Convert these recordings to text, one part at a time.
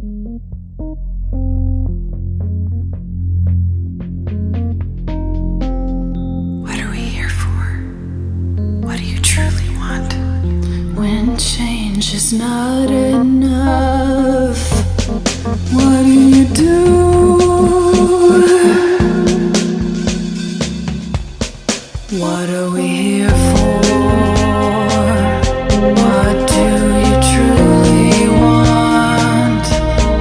What are we here for? What do you truly want? When change is not enough, what do you do? What are we here for? What do you truly want?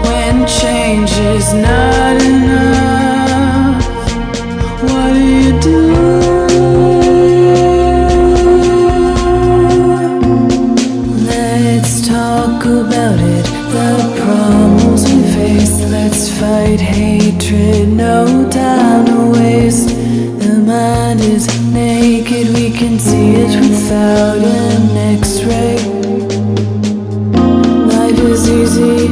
When change is not enough, what do you do? Let's talk about it, the problems we face. Let's fight hatred, no time to waste. The mind is naked, we can see it without an x-ray. Life is easy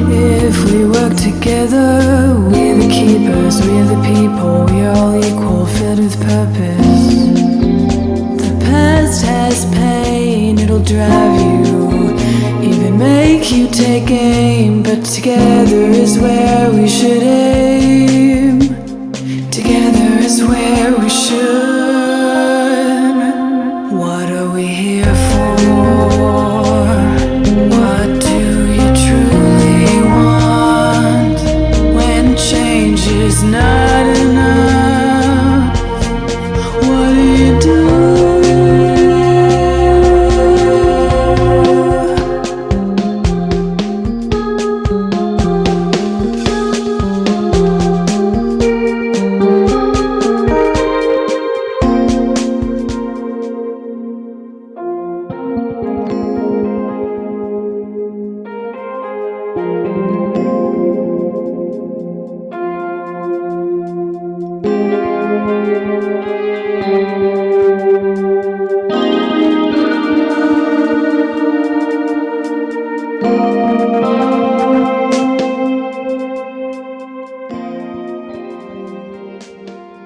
if we work together. We're the keepers, we're the people, we're all equal, filled with purpose. The past has pain, it'll drive you, even make you take aim. But together is where we should aim. Together is where we should. What are we here for? What do you truly want? When change is not enough, what do you do?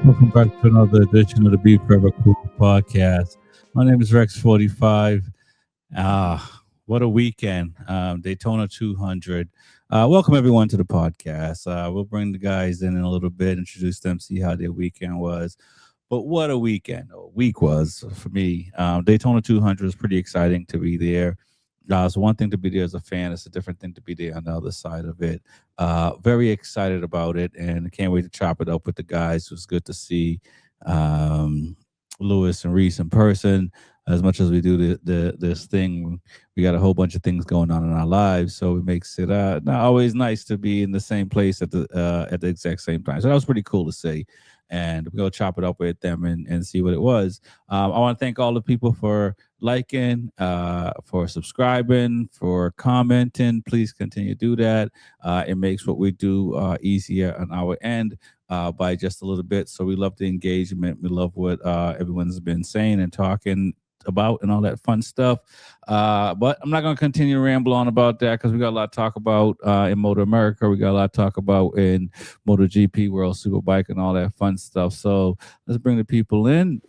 Welcome back to another edition of the Be Forever Cool podcast. My name is Fortyfive. What a weekend. Daytona 200. Welcome everyone to the podcast. We'll bring the guys in a little bit, introduce them, see how their weekend was. But what a weekend, or week was for me. Daytona 200 is pretty exciting to be there. It's one thing to be there as a fan. It's a different thing to be there on the other side of it. Very excited about it, and can't wait to chop it up with the guys. It was good to see Lewis and Reese in person. As much as we do this thing, we got a whole bunch of things going on in our lives, so it makes it not always nice to be in the same place at the exact same time. So that was pretty cool to see. And we'll chop it up with them and see what it was. I want to thank all the people for liking, for subscribing, for commenting. Please continue to do that. It makes what we do easier on our end by just a little bit. So we love the engagement. We love what everyone's been saying and talking about and all that fun stuff. But I'm not going to continue to ramble on about that because we got a lot to talk about in Motor America. We got a lot to talk about in MotoGP, World Superbike, and all that fun stuff. So let's bring the people in.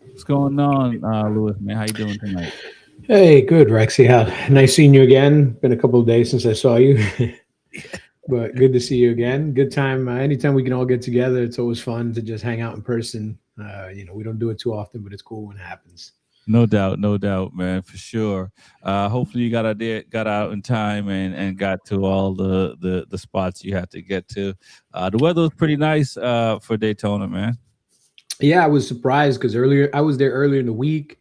What's going on, Lewis, man? How you doing tonight? Hey, good, Rexy. Nice seeing you again. Been a couple of days since I saw you. But good to see you again. Good time. Anytime we can all get together, it's always fun to just hang out in person. We don't do it too often, but it's cool when it happens. No doubt, man, for sure. Hopefully you got out in time and got to all the spots you had to get to. The weather was pretty nice for Daytona, man. Yeah, I was surprised because I was there earlier in the week.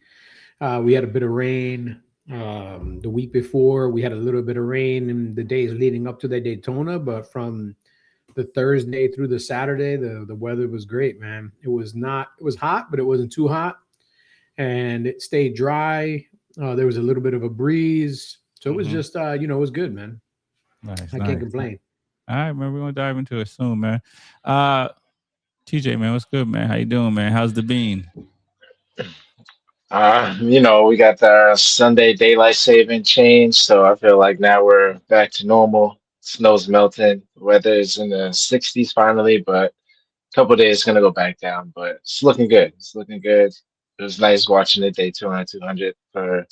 We had a bit of rain. The week before, we had a little bit of rain in the days leading up to the Daytona, but from the Thursday through the Saturday, the weather was great, man. It was hot, but it wasn't too hot, and it stayed dry. There was a little bit of a breeze, so it was just it was good, man. Nice, I can't complain. All right, man, we're gonna dive into it soon, man. TJ, man, what's good, man? How you doing, man? How's the bean? We got the Sunday daylight saving change, so I feel like now we're back to normal. Snow's melting, weather is in the 60s finally, but a couple of days it's gonna go back down. But it's looking good. It's looking good. It was nice watching the Daytona 200 for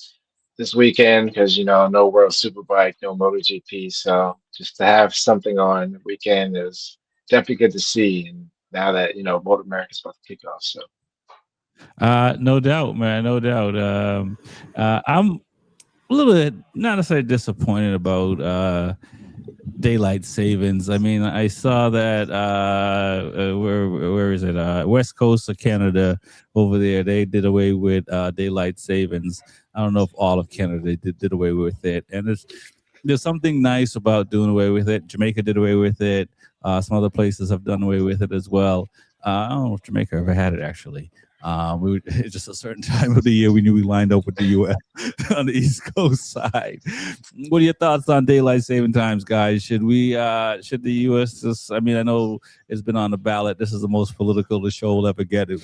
this weekend because no World Superbike, no MotoGP. So just to have something on the weekend is definitely good to see. And now that Motor America's about to kick off, so No doubt, man. No doubt. I'm a little bit not necessarily disappointed about daylight savings. I mean, I saw that where is it? West Coast of Canada over there. They did away with daylight savings. I don't know if all of Canada did away with it, and there's something nice about doing away with it. Jamaica did away with it. Some other places have done away with it as well. I don't know if Jamaica ever had it actually. It's just a certain time of the year we knew we lined up with the U.S. on the East Coast side. What are your thoughts on daylight saving times, guys? Should the U.S. just? I mean, I know it's been on the ballot. This is the most political the show will ever get to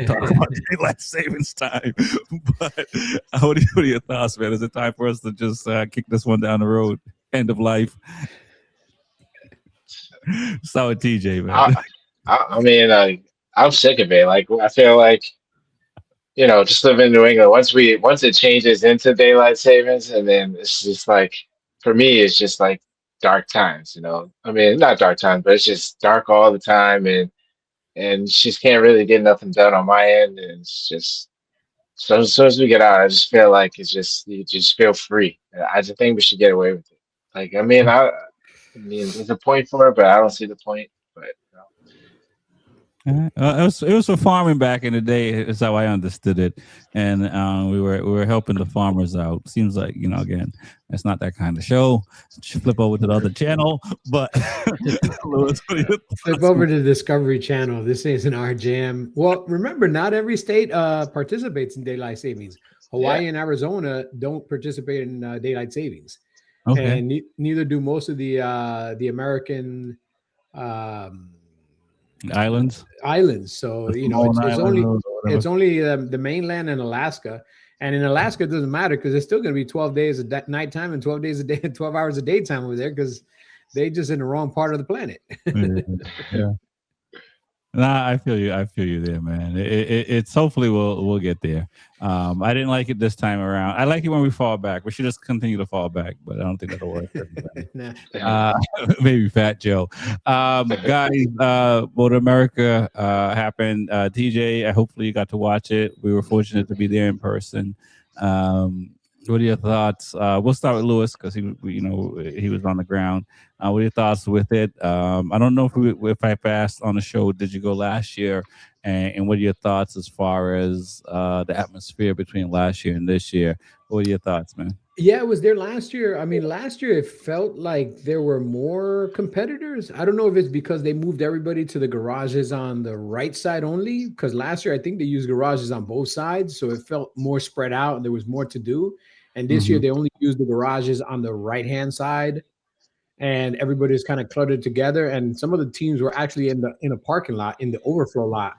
talk about daylight savings time. But what are your thoughts, man? Is it time for us to just kick this one down the road? End of life. Start with TJ, man. I mean, I'm sick of it. Like I feel like just living in New England. Once it changes into daylight savings, and then it's just like for me, it's just like dark times. I mean, not dark times, but it's just dark all the time, and just can't really get nothing done on my end. And it's just so as soon as we get out, I just feel like you just feel free. I just think we should get away with it. Like I mean, there's a point for it, but I don't see the point. But it was for farming back in the day. Is how I understood it, and we were helping the farmers out. Seems like again, it's not that kind of show. Flip over to the other channel, but Louis, flip over to the Discovery Channel. This isn't our jam. Well, remember, not every state participates in daylight savings. Hawaii and Arizona don't participate in daylight savings, and neither do most of the American. Islands. So it's only the mainland and Alaska, and in Alaska it doesn't matter because it's still going to be 12 days of nighttime and 12 days a day, 12 hours of daytime over there because they just in the wrong part of the planet. Yeah. Nah, I feel you there, man. It's hopefully we'll get there. I didn't like it this time around. I like it when we fall back. We should just continue to fall back, but I don't think that'll work. Maybe Fat Joe. Guys, Motor America happened. TJ, hopefully you got to watch it. We were fortunate to be there in person. What are your thoughts? We'll start with Louis because he was on the ground. What are your thoughts with it? I don't know if I asked on the show, did you go last year? And what are your thoughts as far as the atmosphere between last year and this year? What are your thoughts, man? Yeah, it was there last year. I mean, last year it felt like there were more competitors. I don't know if it's because they moved everybody to the garages on the right side only. Because last year I think they used garages on both sides, so it felt more spread out and there was more to do. And this year they only used the garages on the right-hand side, and everybody's kind of cluttered together. And some of the teams were actually in a parking lot, in the overflow lot,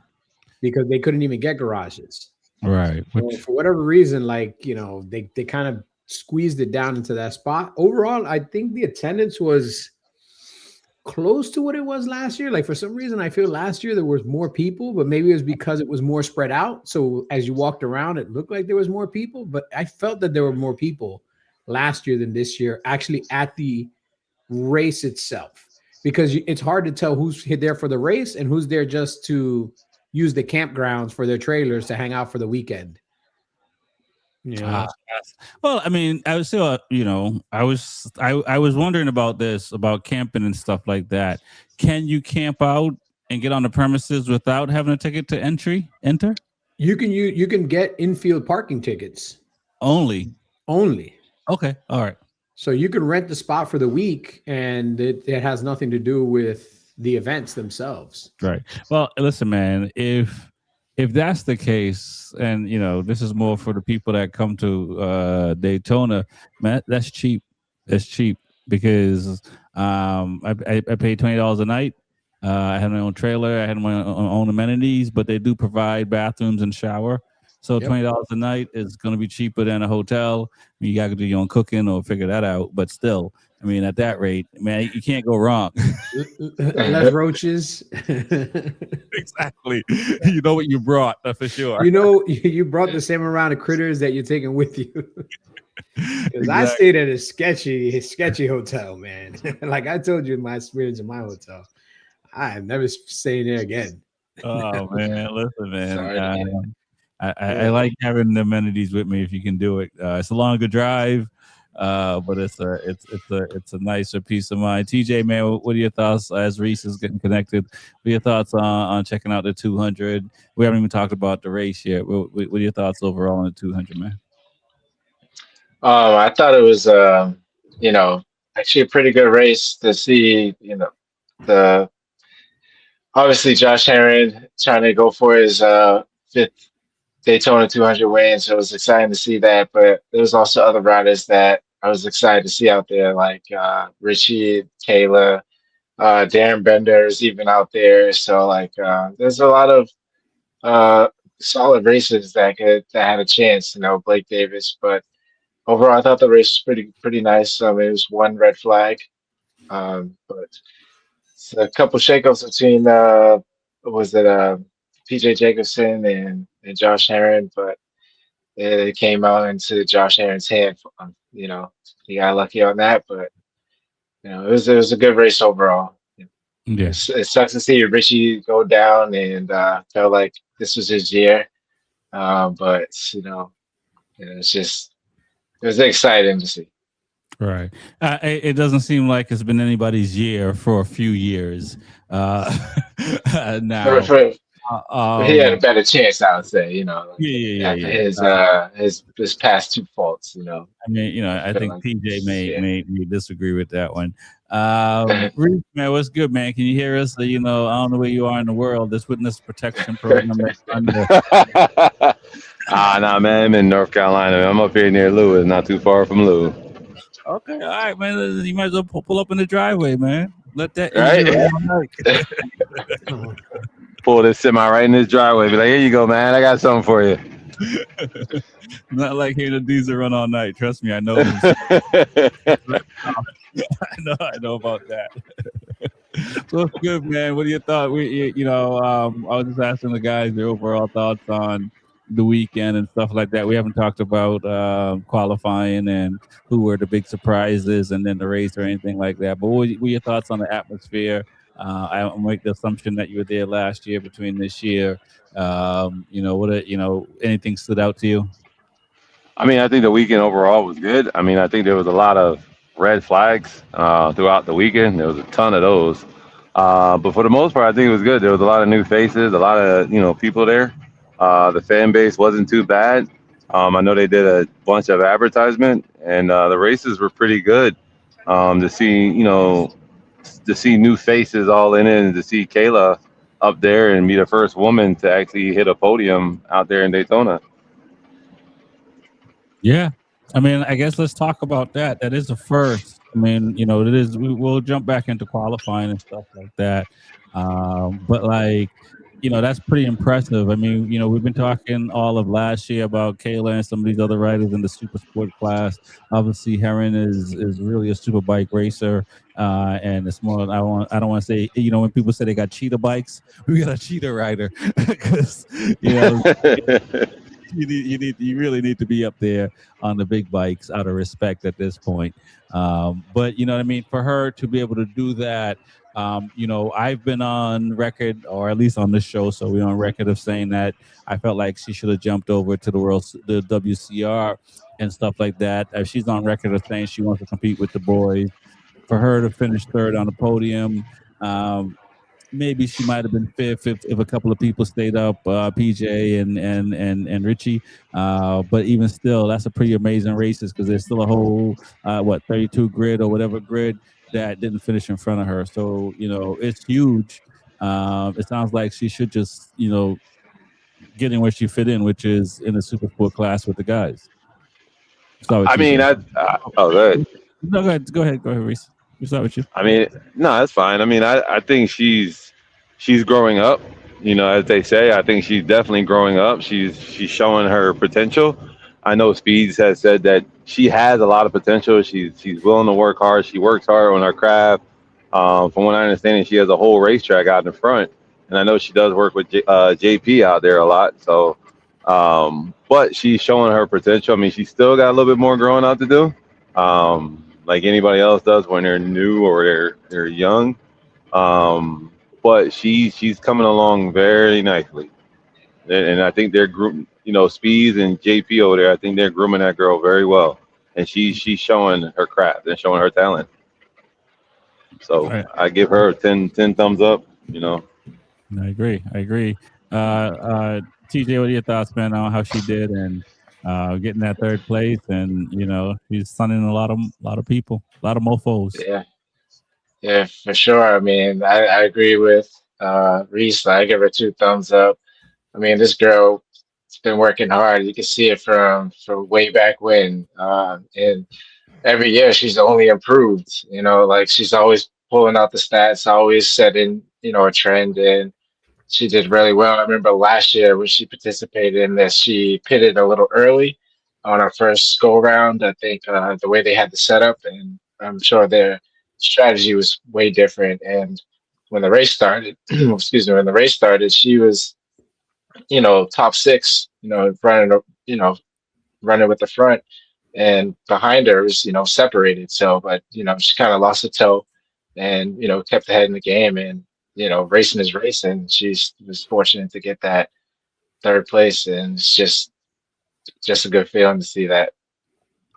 because they couldn't even get garages. Right. So for whatever reason, they kind of squeezed it down into that spot. Overall, I think the attendance was close to what it was last year. Like for some reason, I feel last year there was more people, but maybe it was because it was more spread out. So as you walked around, it looked like there was more people, but I felt that there were more people last year than this year, actually at the race itself, because it's hard to tell who's there for the race and who's there just to use the campgrounds for their trailers to hang out for the weekend. Well, I mean, I was still, I was wondering about camping and stuff like that. Can you camp out and get on the premises without having a ticket to enter? You can get infield parking tickets. Only. Okay. All right. So you can rent the spot for the week, and it has nothing to do with the events themselves. Right. Well, listen, man, if that's the case, and this is more for the people that come to Daytona, man, that's cheap. That's cheap because I paid $20 a night. I had my own trailer. I had my own amenities, but they do provide bathrooms and shower. So $20 a night is going to be cheaper than a hotel. I mean, you got to do your own cooking or figure that out. But still, I mean, at that rate, man, you can't go wrong. Less roaches. Exactly. You know what you brought, for sure. You brought the same amount of critters that you're taking with you. Because I stayed at a sketchy hotel, man. Like I told you, my experience in my hotel, I have never stayed there again. Oh man, listen, man. Sorry to hear. I like having the amenities with me if you can do it. It's a longer drive, but it's a nicer peace of mind. TJ, man, what are your thoughts as Reese is getting connected? What are your thoughts on checking out the 200? We haven't even talked about the race yet. What are your thoughts overall on the 200, man? I thought it was, you know, actually a pretty good race to see. The obviously Josh Herron trying to go for his fifth Daytona 200 win, so it was exciting to see that. But there was also other riders that I was excited to see out there, like Richie, Kayla, Darren Bender is even out there. So like, there's a lot of uh, solid races that had a chance. Blake Davis, but overall, I thought the race was pretty nice. It was one red flag, but it's a couple shakeups between was it PJ Jacobson and Josh Herron, but it came out into Josh Herron's hand. He got lucky on that, but it was a good race overall. Yeah. It sucks to see Richie go down, and felt like this was his year. But it was exciting to see. Right. It doesn't seem like it's been anybody's year for a few years. Now, He had a better chance, I would say. After yeah. his past two faults. I mean, I feel think like TJ this may disagree with that one. Reese, man, what's good, man? Can you hear us? I don't know where you are in the world. This witness protection program that's under. Nah, man. I'm in North Carolina. I'm up here near Lewis, not too far from Lewis. Okay, all right, man. You might as well pull up in the driveway, man. Let that Right? Pull this semi right in this driveway. Be like, here you go, man. I got something for you. Not like hearing a diesel run all night. Trust me, I know. I know about that. What's good, man? What are your thoughts? I was just asking the guys their overall thoughts on the weekend and stuff like that. We haven't talked about qualifying and who were the big surprises and then the race or anything like that. But what were your thoughts on the atmosphere? I make the assumption that you were there last year between this year. Anything stood out to you? I mean, I think the weekend overall was good. I mean, I think there was a lot of red flags throughout the weekend. There was a ton of those. But for the most part, I think it was good. There was a lot of new faces, a lot of people there. The fan base wasn't too bad. I know they did a bunch of advertisement, and the races were pretty good. To see new faces all in it, and to see Kayla up there and be the first woman to actually hit a podium out there in Daytona. Yeah. I mean, I guess let's talk about that. That is the first. I mean, it is. We'll jump back into qualifying and stuff like that. But that's pretty impressive. I mean, we've been talking all of last year about Kayla and some of these other riders in the super sport class. Obviously, Herron is really a super bike racer, and it's more. I don't want to say. When people say they got cheetah bikes, we got a cheetah rider because you really need to be up there on the big bikes out of respect at this point. But you know what I mean? For her to be able to do that, I've been on record, or at least on this show, so we're on record of saying that I felt like she should have jumped over to the WCR and stuff like that. She's on record of saying she wants to compete with the boys. For her to finish third on the podium, maybe she might have been fifth if a couple of people stayed up, PJ and Richie. But even still, that's a pretty amazing races because there's still a whole 32 grid or whatever grid that didn't finish in front of her. So it's huge. It sounds like she should just get in where she fit in, which is in the super sport class with the guys. I mean, good. No, go ahead, Reese. We start with you. I mean, no, that's fine. I mean, I think she's growing up. As they say, I think she's definitely growing up. She's showing her potential. I know Speeds has said that she has a lot of potential. She's willing to work hard. She works hard on her craft. From what I understand, she has a whole racetrack out in front, and I know she does work with JP out there a lot. So, but but she's showing her potential. I mean, she's still got a little bit more growing out to do, like anybody else does when they're new or they're young. Um, but she's coming along very nicely, and I think they're grooming, Speeds and JP over there. I think they're grooming that girl very well, and she's showing her craft and showing her talent. All So right. I give her 10 thumbs up. I agree. TJ, what are your thoughts, man, on how she did and getting that third place? And she's stunning a lot of people, a lot of mofos. Yeah, yeah, for sure. I mean, I agree with Reese. I give her two thumbs up. I mean, this girl has been working hard. You can see it from way back when. And every year she's only improved. Like she's always pulling out the stats, always setting, a trend, and she did really well. I remember last year when she participated in this, she pitted a little early on her first go round. I think the way they had the setup, and I'm sure their strategy was way different. And when the race started, excuse me, when the race started, she was, top six, running, running with the front, and behind her was, separated. So, but she kind of lost a toe, and kept ahead in the game, and racing is racing. She was fortunate to get that third place, and it's just a good feeling to see that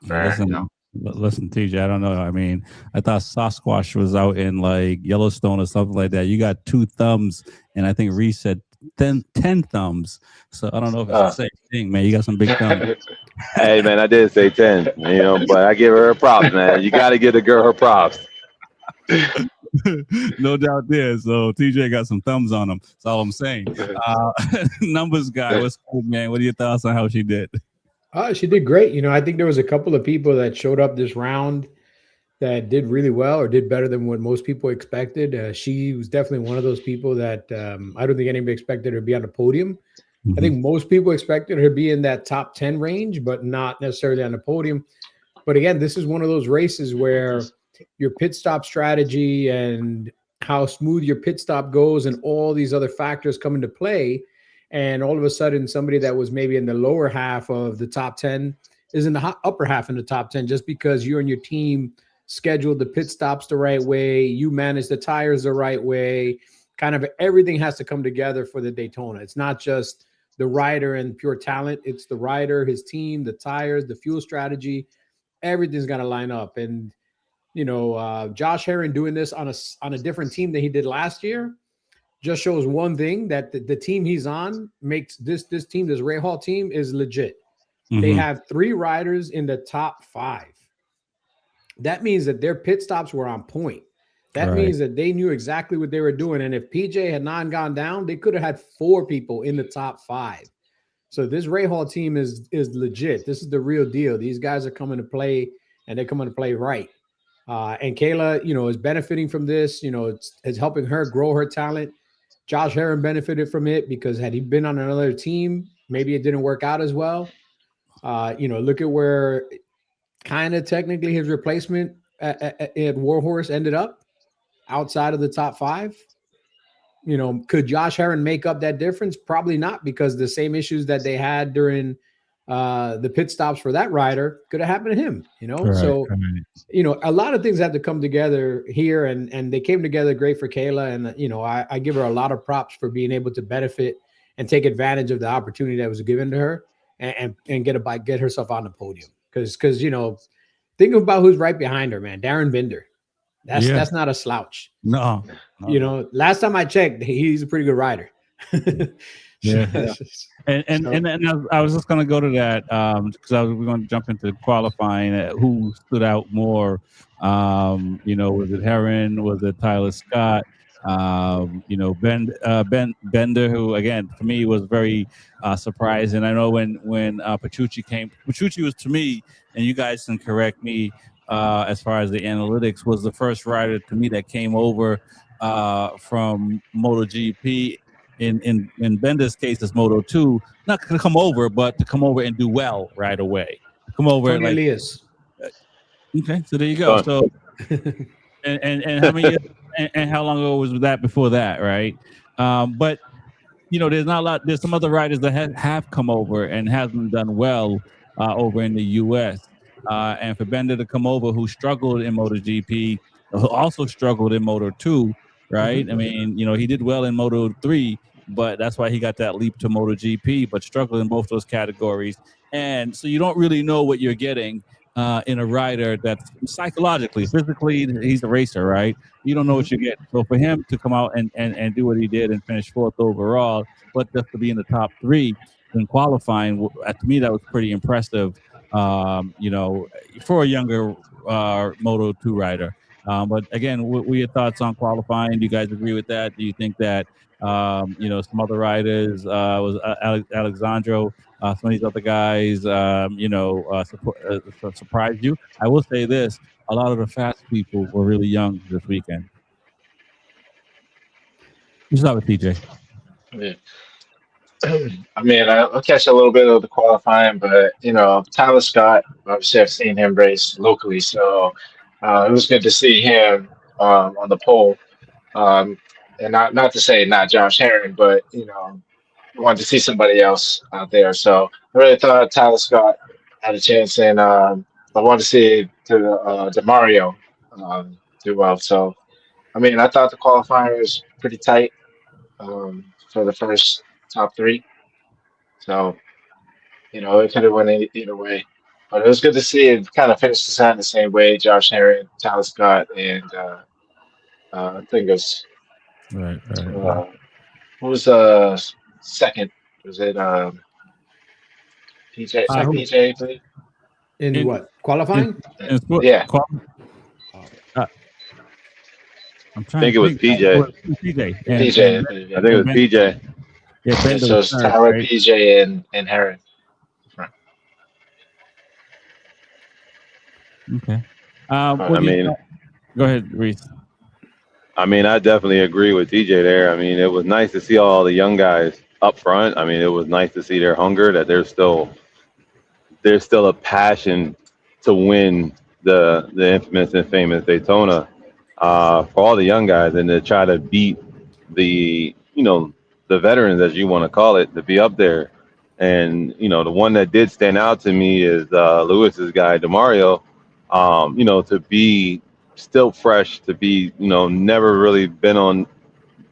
for her. Listen, TJ, I don't know. I mean, I thought Sasquatch was out in like Yellowstone or something like that. You got two thumbs, and I think Reese said 10 thumbs. So I don't know if it's the same thing, man. You got some big thumbs. Hey, man, I did say 10, but I give her props, man. You got to give the girl her props. No doubt there. So TJ got some thumbs on him. That's all I'm saying. Numbers guy, what's cool, man? What are your thoughts on how she did? She did great. I think there was a couple of people that showed up this round that did really well or did better than what most people expected. She was definitely one of those people that I don't think anybody expected her to be on the podium. I think most people expected her to be in that top 10 range, but not necessarily on the podium. But again, this is one of those races where your pit stop strategy and how smooth your pit stop goes and all these other factors come into play. And all of a sudden, somebody that was maybe in the lower half of the top 10 is in the upper half in the top 10 just because you and your team scheduled the pit stops the right way, you manage the tires the right way. Kind of everything has to come together for the Daytona. It's not just the rider and pure talent. It's the rider, his team, the tires, the fuel strategy. Everything's got to line up. And, Josh Herron doing this on a different team than he did last year just shows one thing, that the team he's on makes this team, this Ray Hall team, is legit. They have 3 riders in the top 5. That means that their pit stops were on point. That means that they knew exactly what they were doing. And if PJ had not gone down, they could have had 4 people in the top 5. So this Ray Hall team is legit. This is the real deal. These guys are coming to play, and they're coming to play right. And Kayla, is benefiting from this. It's helping her grow her talent. Josh Herron benefited from it because had he been on another team, maybe it didn't work out as well. Look at where kind of technically his replacement at Warhorse ended up outside of the top 5. Could Josh Herron make up that difference? Probably not, because the same issues that they had during the pit stops for that rider could have happened to him, So, a lot of things had to come together here, and they came together great for Kayla. And, I give her a lot of props for being able to benefit and take advantage of the opportunity that was given to her and get herself on the podium. Because think about who's right behind her, man. Darren Binder. That's not a slouch. No. Last time I checked, he's a pretty good rider. Yeah. And I was just going to go to that because we're going to jump into qualifying. Who stood out more? Was it Herron? Was it Tyler Scott? Ben Bender, who again to me was very surprising. I know when Petrucci came, Petrucci was to me, and you guys can correct me as far as the analytics, was the first rider to me that came over from MotoGP. In Bender's case, it's Moto2, not to come over, but to come over and do well right away. Come over Tony Elias. Okay, so there you go. So and how many years, and how long ago was that before that, right? But there's not a lot. There's some other riders that have come over and haven't done well over in the U.S. And for Bender to come over, who struggled in MotoGP, who also struggled in Moto2, right? I mean, he did well in Moto3, but that's why he got that leap to MotoGP, but struggled in both those categories. And so you don't really know what you're getting in a rider that's psychologically, physically, he's a racer, right? You don't know what you get. So for him to come out and do what he did and finish 4th overall, but just to be in the top 3 in qualifying, to me, that was pretty impressive, for a younger Moto2 rider. But again, what were your thoughts on qualifying? Do you guys agree with that? Do you think that some other riders was Alexandro, some of these other guys, surprised you? I will say this: a lot of the fast people were really young this weekend. You start with TJ. Yeah. I mean, I'll catch a little bit of the qualifying, but Tyler Scott, obviously I've seen him race locally, so it was good to see him on the pole. And not to say not Josh Herring, but wanted to see somebody else out there. So I really thought Tyler Scott had a chance, and I wanted to see DeMario do well. So I mean, I thought the qualifier was pretty tight for the first top 3. So it could have went either way. But it was good to see it kind of finish the sign the same way. Josh Herring, Tyler Scott, and I think it was Right. who was second? Was it PJ? PJ, I believe. In what? Qualifying? Yeah. I'm I think it was PJ. PJ. PJ. I think it was PJ. Yeah, So it's Tyler, right? PJ, and Herring. Okay. Go ahead, Reese. I mean, I definitely agree with TJ there. I mean, it was nice to see all the young guys up front. I mean, it was nice to see their hunger, that there's still a passion to win the infamous and famous Daytona for all the young guys, and to try to beat the veterans, as you want to call it, to be up there. And the one that did stand out to me is Lewis's guy DeMario. To be still fresh, to be never really been on,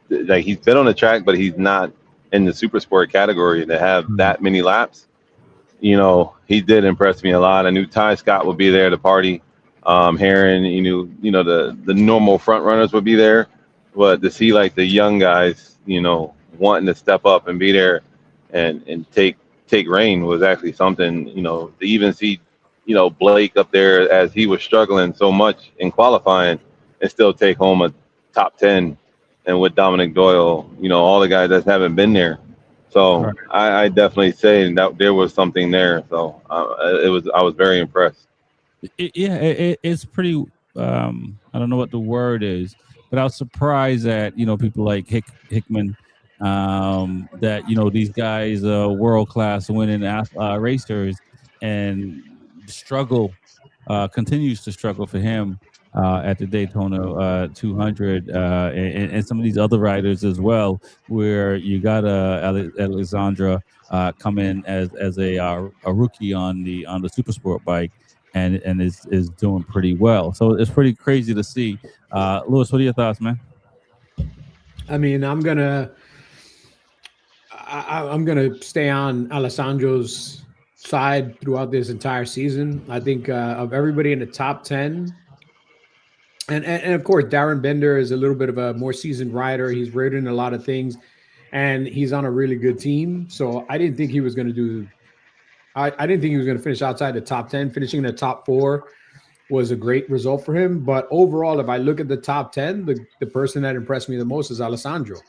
like, he's been on the track, but he's not in the super sport category, to have that many laps. He did impress me a lot. I knew Ty Scott would be there to party. Herring, the normal front runners would be there, but to see like the young guys, wanting to step up and be there and take reign was actually something. To even see Blake up there, as he was struggling so much in qualifying, and still take home a top 10, and with Dominic Doyle, all the guys that haven't been there. So Right. I definitely say that there was something there. So I was very impressed. It's pretty. I don't know what the word is, but I was surprised that people like Hickman, that these guys are world class winning racers, and continues to struggle for him at the Daytona 200, and some of these other riders as well, where you got Alexandra come in as a rookie on the super sport bike, and is doing pretty well. So it's pretty crazy to see. Lewis, what are your thoughts, man? I mean, I'm gonna stay on Alessandro's side throughout this entire season. I think of everybody in the top 10, and of course Darren Bender is a little bit of a more seasoned rider. He's ridden a lot of things, and he's on a really good team. So I didn't think he was going to do. I didn't think he was going to finish outside the top 10. Finishing in the top 4 was a great result for him. But overall, if I look at the top 10, the person that impressed me the most is Alessandro.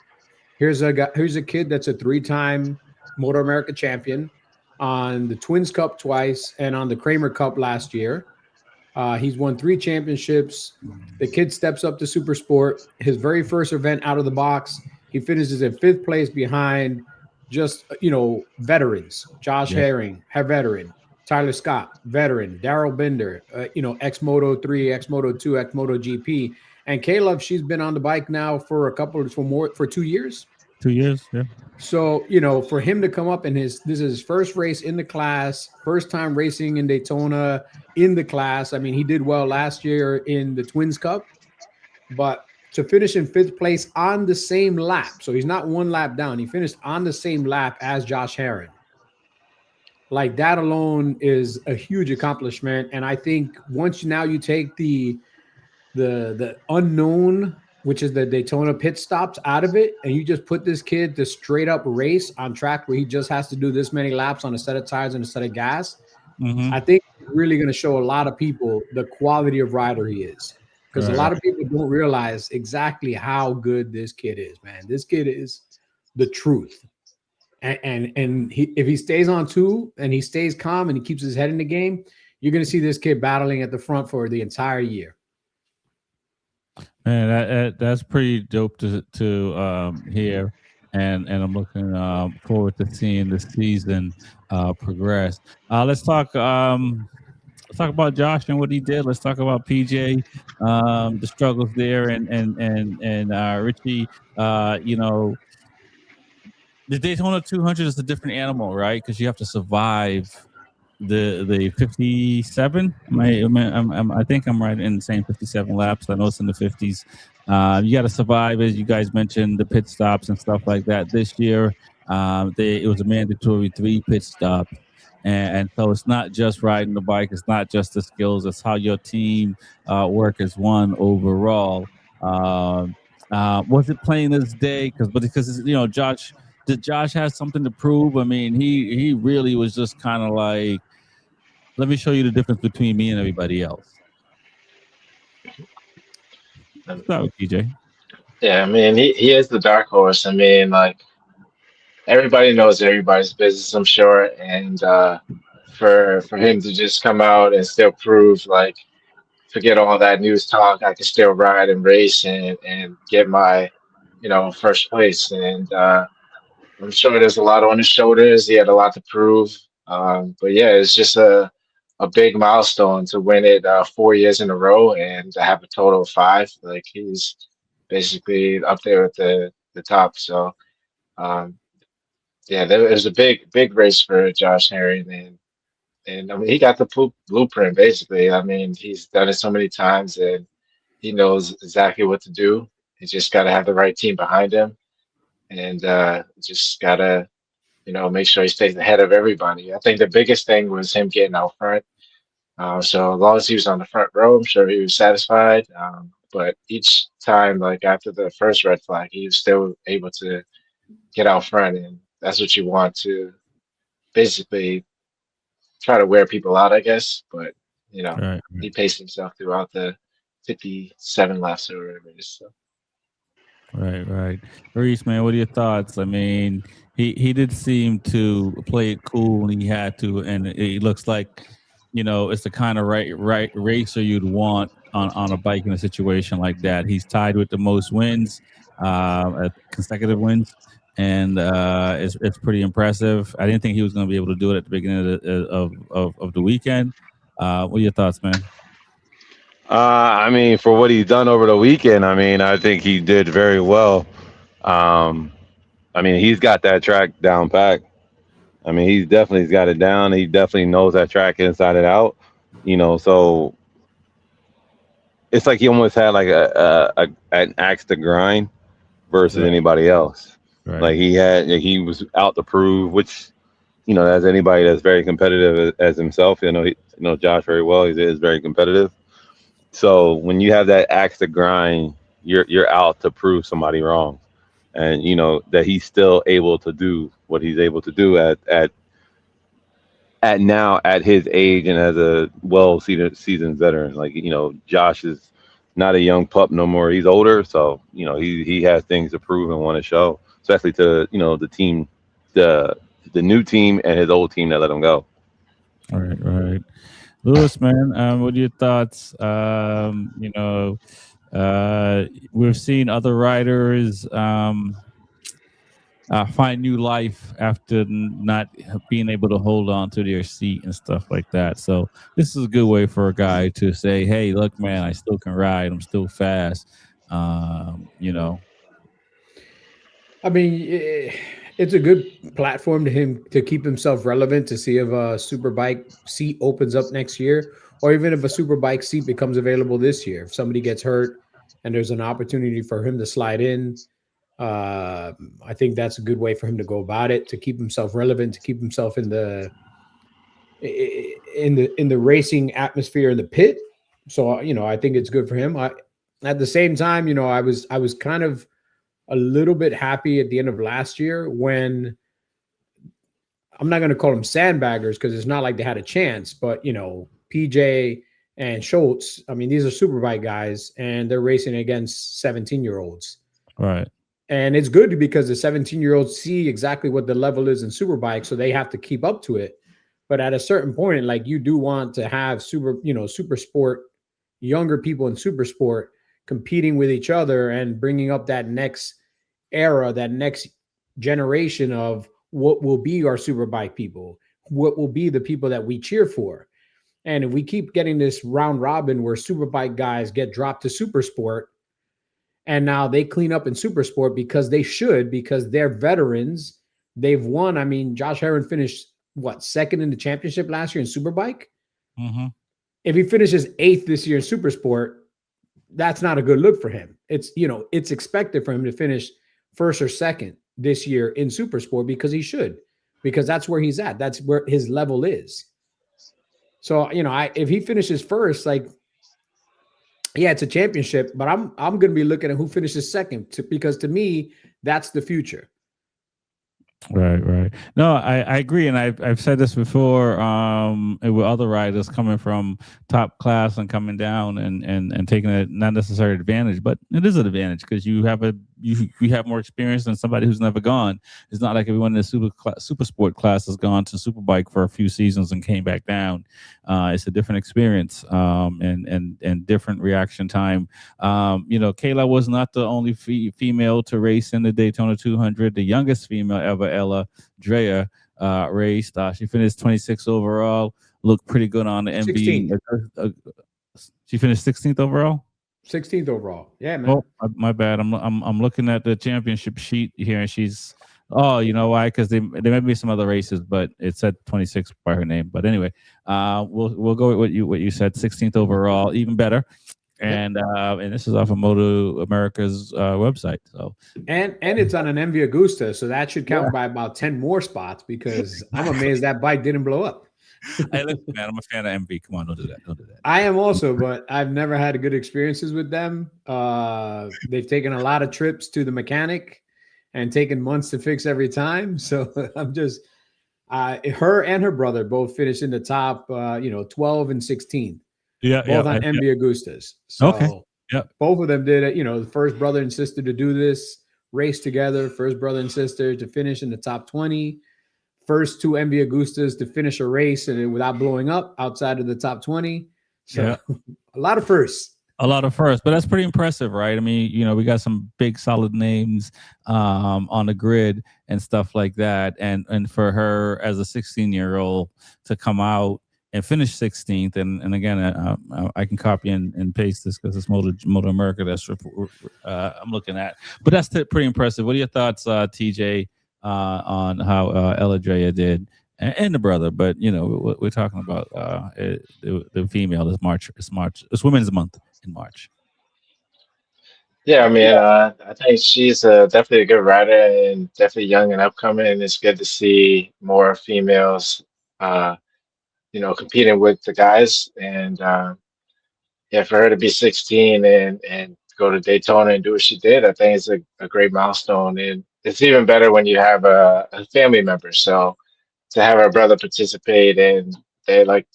Here's a kid that's a 3-time Moto America champion, on the Twins Cup twice and on the Kramer Cup last year. He's won 3 championships. The kid steps up to super sport. His very first event out of the box, he finishes in 5th place behind just veterans. Josh Herring, veteran. Tyler Scott, veteran. Darrell Bender, ex Moto 3, ex Moto 2, ex MotoGP. And Caleb, she's been on the bike now for 2 years. 2 years. Yeah. So, for him to come up and this is his first race in the class, first time racing in Daytona in the class. I mean, he did well last year in the Twins Cup, but to finish in fifth place on the same lap. So he's not one lap down. He finished on the same lap as Josh Herrin. Like that alone is a huge accomplishment. And I think once now you take the unknown, which is the Daytona pit stops, out of it, and you just put this kid to straight up race on track where he just has to do this many laps on a set of tires and a set of gas, I think it's really going to show a lot of people the quality of rider he is. Because a lot of people don't realize exactly how good this kid is, man. This kid is the truth. And if he stays on two and he stays calm and he keeps his head in the game, you're going to see this kid battling at the front for the entire year. Man, that's pretty dope to hear, and I'm looking forward to seeing the season progress. Let's talk about Josh and what he did. Let's talk about PJ, the struggles there, and Richie. The Daytona 200 is a different animal, right? Because you have to survive the 57. I think I'm right in the same 57 laps. I know it's in the 50s. You got to survive, as you guys mentioned, the pit stops and stuff like that. This year, it was a mandatory 3 pit stops. And so it's not just riding the bike. It's not just the skills. It's how your team work as one overall. Was it plain as day? Because Josh. Did Josh have something to prove? I mean, he really was just kind of like, let me show you the difference between me and everybody else. Start with PJ. Yeah, I mean, he is the dark horse. I mean, like everybody knows everybody's business, I'm sure, and for him to just come out and still prove like forget all that news talk, I can still ride and race and get my first place, and I'm sure there's a lot on his shoulders. He had a lot to prove. But yeah, it's just a big milestone to win it 4 years in a row and to have a total of 5. Like he's basically up there at the top. So yeah, there was a big race for Josh Herring, and I mean he got the blueprint basically. I mean he's done it so many times and he knows exactly what to do. He just got to have the right team behind him and just gotta make sure he stays ahead of everybody. I think the biggest thing was him getting out front. So as long as he was on the front row, I'm sure he was satisfied. But each time, like after the first red flag, he was still able to get out front, and that's what you want to basically try to wear people out, I guess. But he paced himself throughout the 57 laps or whatever it is. So. Right. Reese, man, what are your thoughts? I mean, he did seem to play it cool when he had to, and it looks like, it's the kind of right racer you'd want on a bike in a situation like that. He's tied with the most wins, consecutive wins, and it's pretty impressive. I didn't think he was going to be able to do it at the beginning of the weekend. What are your thoughts, man? I mean, for what he's done over the weekend, I mean, I think he did very well. I mean, he's got that track down pat. I mean, he's definitely got it down. He definitely knows that track inside and out. So it's like he almost had like an axe to grind versus anybody else. Right. Like he was out to prove, which as anybody that's very competitive as himself, Josh very well. He is very competitive. So when you have that axe to grind, you're out to prove somebody wrong, and that he's still able to do what he's able to do at now at his age and as a seasoned veteran. Like Josh is not a young pup no more. He's older, so he has things to prove and want to show, especially to the team, the new team and his old team that let him go. All right. Lewis, man, what are your thoughts? We've seen other riders find new life after not being able to hold on to their seat and stuff like that. So this is a good way for a guy to say, hey, look, man, I still can ride. I'm still fast. I mean, it's a good platform to him to keep himself relevant, to see if a superbike seat opens up next year, or even if a superbike seat becomes available this year. If somebody gets hurt and there's an opportunity for him to slide in, I think that's a good way for him to go about it, to keep himself relevant, to keep himself in the racing atmosphere in the pit. So I think it's good for him. At the same time, I was kind of a little bit happy at the end of last year when I'm not going to call them sandbaggers because it's not like they had a chance, but PJ and Schultz, I mean, these are superbike guys and they're racing against 17-year-olds. Right. And it's good because the 17-year-olds see exactly what the level is in superbike, so they have to keep up to it. But at a certain point, like, you do want to have super sport, younger people in super sport competing with each other and bringing up that next era, that next generation of what will be our superbike people, what will be the people that we cheer for. And if we keep getting this round robin where superbike guys get dropped to super sport, and now they clean up in super sport because they should, because they're veterans, they've won. I mean, Josh Herron finished second in the championship last year in superbike. Mm-hmm. If he finishes 8th this year in super sport, that's not a good look for him. It's expected for him to finish first or second this year in super sport because he should, because that's where he's at. That's where his level is. So, if he finishes first, like, yeah, it's a championship, but I'm going to be looking at who finishes second, because to me, that's the future. Right. No, I agree, and I've said this before. With other riders coming from top class and coming down and taking a not necessary advantage, but it is an advantage because you have more experience than somebody who's never gone. It's not like everyone in the super sport class has gone to superbike for a few seasons and came back down. It's a different experience, and different reaction time. Kayla was not the only female to race in the Daytona 200. The youngest female ever, Ella Drea, raced. She finished 26th overall. Looked pretty good on the MB. 16th. She finished 16th overall. 16th overall. Yeah, man. Oh, my bad. I'm looking at the championship sheet here, and she's. Oh, you know why? Because there may be some other races, but it said 26 by her name. But anyway, we'll go with what you said. 16th overall, even better. And this is off of Moto America's website. So and it's on an MV Agusta, so that should count by about 10 more spots, because I'm amazed that bike didn't blow up. Hey, listen, man, I'm a fan of MV. Come on, don't do that. I am also, but I've never had good experiences with them. They've taken a lot of trips to the mechanic and taken months to fix every time. So I'm just her and her brother both finished in the top 12 and 16. Both on MV Agustas. So okay. Both of them did it. The first brother and sister to do this, race together, first brother and sister to finish in the top 20. First two MV Agustas to finish a race and without blowing up outside of the top 20. So a lot of firsts. But that's pretty impressive, right? I mean, we got some big solid names on the grid and stuff like that. And for her as a 16-year-old to come out and finish 16th, and again, I can copy and paste this because it's Moto America that's I'm looking at. But that's pretty impressive. What are your thoughts, TJ, on how Ella Drea did, and the brother? But we're talking about the female. It's March. It's Women's Month in March. Yeah, I mean, I think she's definitely a good rider and definitely young and upcoming. And it's good to see more females, competing with the guys. And for her to be 16 and go to Daytona and do what she did, I think it's a great milestone. And it's even better when you have a family member. So to have her brother participate, and they like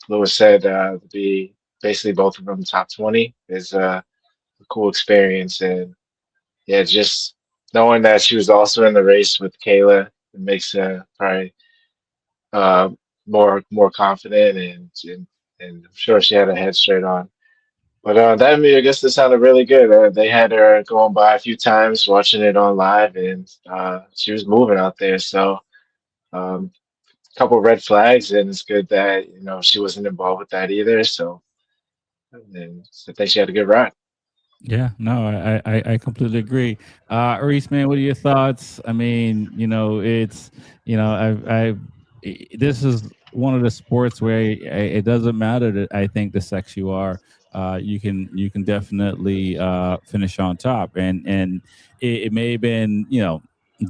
Lewis said, be basically both of them top 20 is a cool experience. And yeah, just knowing that she was also in the race with Kayla, it makes probably more confident, and I'm sure she had her head straight on. But I guess this sounded really good. They had her going by a few times, watching it on live, and she was moving out there. So a couple red flags, and it's good that she wasn't involved with that either. So, and I think she had a good ride. Yeah, no, I completely agree. Reese, man, what are your thoughts? I mean, it's this is one of the sports where it doesn't matter that I think the sex you are. You can definitely finish on top, and it may have been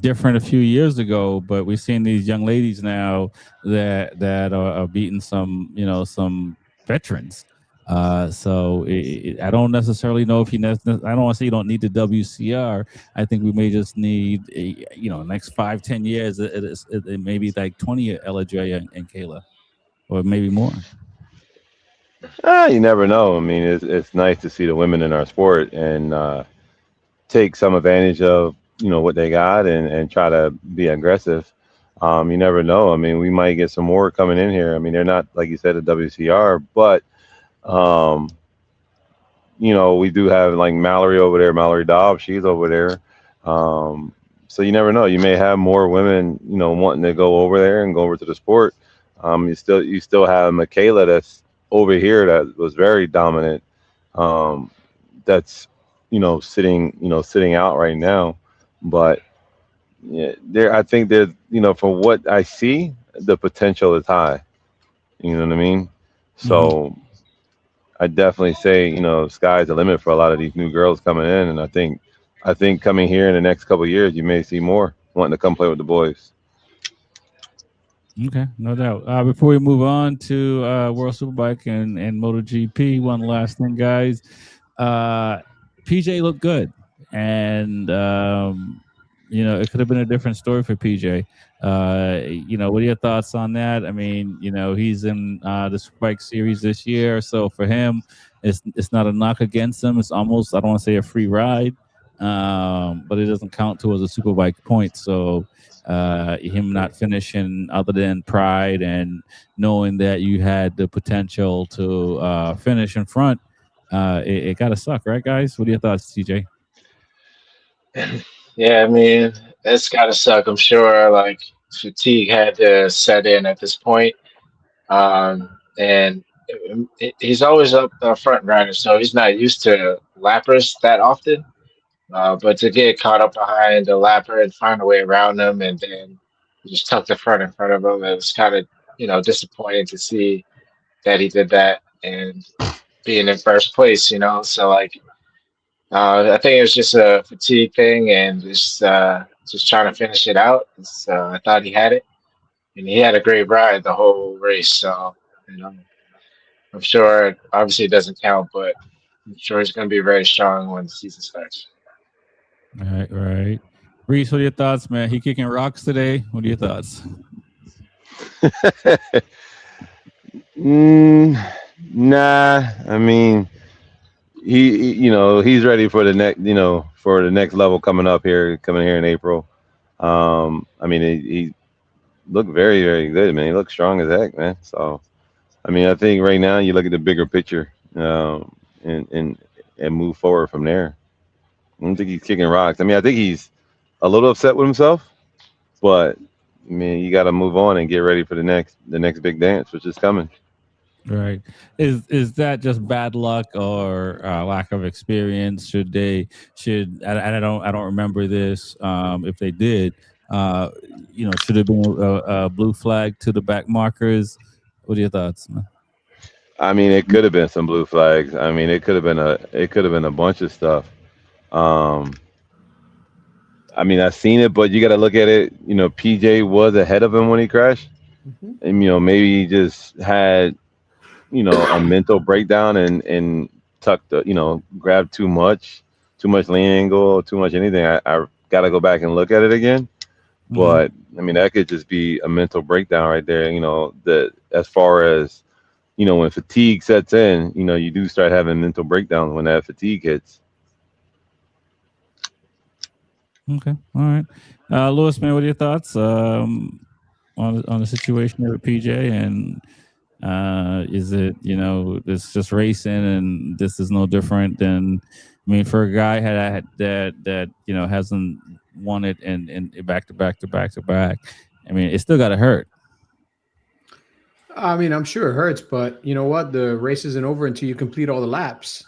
different a few years ago, but we're seeing these young ladies now that are beating some veterans. So I don't necessarily know if I don't want to say you don't need the WCR. I think we may just need next 5-10 years. It may be like 20 LJ and Kayla, or maybe more. You never know. I mean, it's nice to see the women in our sport and take some advantage of what they got and try to be aggressive. You never know. I mean, we might get some more coming in here. I mean, they're not like you said a WCR, but um, we do have like Mallory over there, Mallory Dobbs. She's over there. Um, so you never know. You may have more women, wanting to go over there and go over to the sport. You still have Michaela that's over here that was very dominant. Um, that's sitting out right now, but yeah, there I think that from what I see, the potential is high. You know what I mean? Hmm. So I definitely say, sky's the limit for a lot of these new girls coming in, and I think coming here in the next couple of years, you may see more wanting to come play with the boys. Okay, no doubt. Before we move on to World Superbike and MotoGP, one last thing, guys. Uh, PJ looked good, and it could have been a different story for PJ. What are your thoughts on that? I mean, he's in the Superbike series this year, so for him, it's not a knock against him. It's almost, I don't want to say a free ride, but it doesn't count towards a Superbike point. So him not finishing other than pride and knowing that you had the potential to finish in front, it gotta suck, right, guys? What are your thoughts, TJ? Yeah, I mean, it's gotta suck. I'm sure like fatigue had to set in at this point. And he's always up front runner, so he's not used to lappers that often. But to get caught up behind a lapper and find a way around them, and then just tuck the front in front of him, it was kind of disappointing to see that he did that and being in first place. So like I think it was just a fatigue thing and just trying to finish it out. I thought he had it, and he had a great ride the whole race. So you know, I'm sure obviously it doesn't count, but I'm sure he's going to be very strong when the season starts. Right, right. Reese, what are your thoughts, man? He kicking rocks today. What are your thoughts? mm, nah, I mean, he's ready for the next level coming here in April. I mean, he looked very, very good, man. He looks strong as heck, man. So, I mean, I think right now you look at the bigger picture, and move forward from there. I don't think he's kicking rocks. I mean, I think he's a little upset with himself, but I mean, you got to move on and get ready for the next big dance, which is coming. Right. Is that just bad luck or lack of experience? Should I don't remember this. If they did, should have been a blue flag to the back markers. What are your thoughts, man? I mean, it could have been some blue flags. I mean, it could have been a bunch of stuff. Um, I mean, I've seen it, but you got to look at it. PJ was ahead of him when he crashed, Mhm. and maybe he just had a mental breakdown and tucked grabbed too much lean angle, too much anything. I got to go back and look at it again. Hmm. But I mean, that could just be a mental breakdown right there. That as far as when fatigue sets in, you do start having mental breakdowns when that fatigue hits. Okay. All right. Lewis, man, what are your thoughts on the situation there with PJ? And is it, it's just racing and this is no different than, I mean, for a guy that hasn't won it and back to back to back to back, I mean, it still got to hurt. I mean, I'm sure it hurts, but you know what? The race isn't over until you complete all the laps.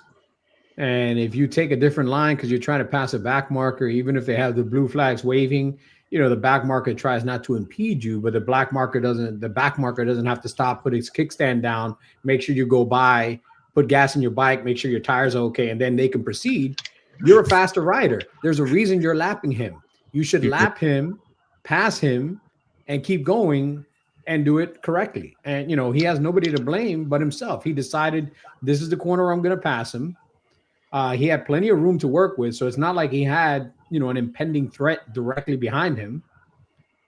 And if you take a different line because you're trying to pass a back marker, even if they have the blue flags waving, the back marker tries not to impede you, but the back marker doesn't have to stop, put its kickstand down, make sure you go by, put gas in your bike, make sure your tires are okay, and then they can proceed. You're a faster rider. There's a reason you're lapping him. You should lap him, pass him, and keep going and do it correctly. And he has nobody to blame but himself. He decided this is the corner I'm going to pass him. He had plenty of room to work with, so it's not like he had an impending threat directly behind him.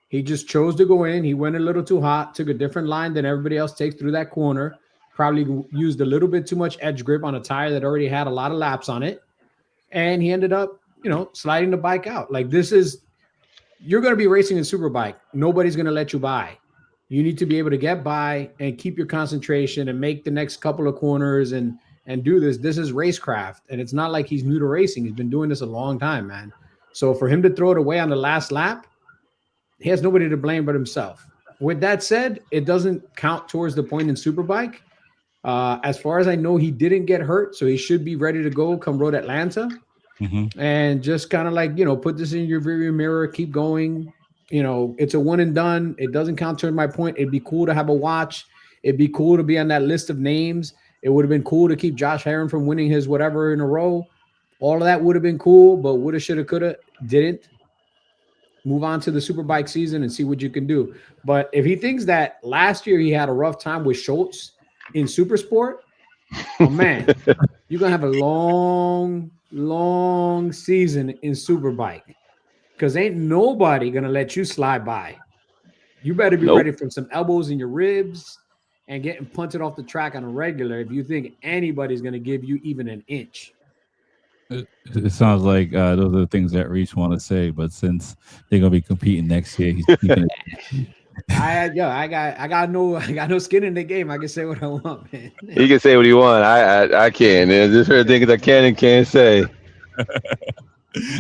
He just chose to go in. He went a little too hot, took a different line than everybody else takes through that corner, probably used a little bit too much edge grip on a tire that already had a lot of laps on it, and he ended up sliding the bike out. Like, you're going to be racing in Superbike. Nobody's going to let you by. You need to be able to get by and keep your concentration and make the next couple of corners and do this. This is racecraft, and it's not like he's new to racing. He's been doing this a long time, man. So for him to throw it away on the last lap, he has nobody to blame but himself. With that said, it doesn't count towards the point in Superbike. As far as I know, he didn't get hurt, so he should be ready to go come Road Atlanta. Mm-hmm. And just kind of like, put this in your rearview mirror, keep going. It's a one and done. It doesn't count toward my point. It'd be cool to have a watch. It'd be cool to be on that list of names. It would have been cool to keep Josh Herron from winning his whatever in a row. All of that would have been cool, but woulda, shoulda, coulda, didn't. Move on to the Superbike season and see what you can do. But if he thinks that last year he had a rough time with Schultz in Supersport, oh man, you're going to have a long, long season in Superbike because ain't nobody going to let you slide by. You better be ready for some elbows in your ribs and getting punted off the track on a regular if you think anybody's going to give you even an inch. It sounds like those are the things that Reach want to say, but since they're going to be competing next year, he's keeping it. I got no skin in the game. I can say what I want, man. He can say what he want. I can't. There's just certain things I can and can't say.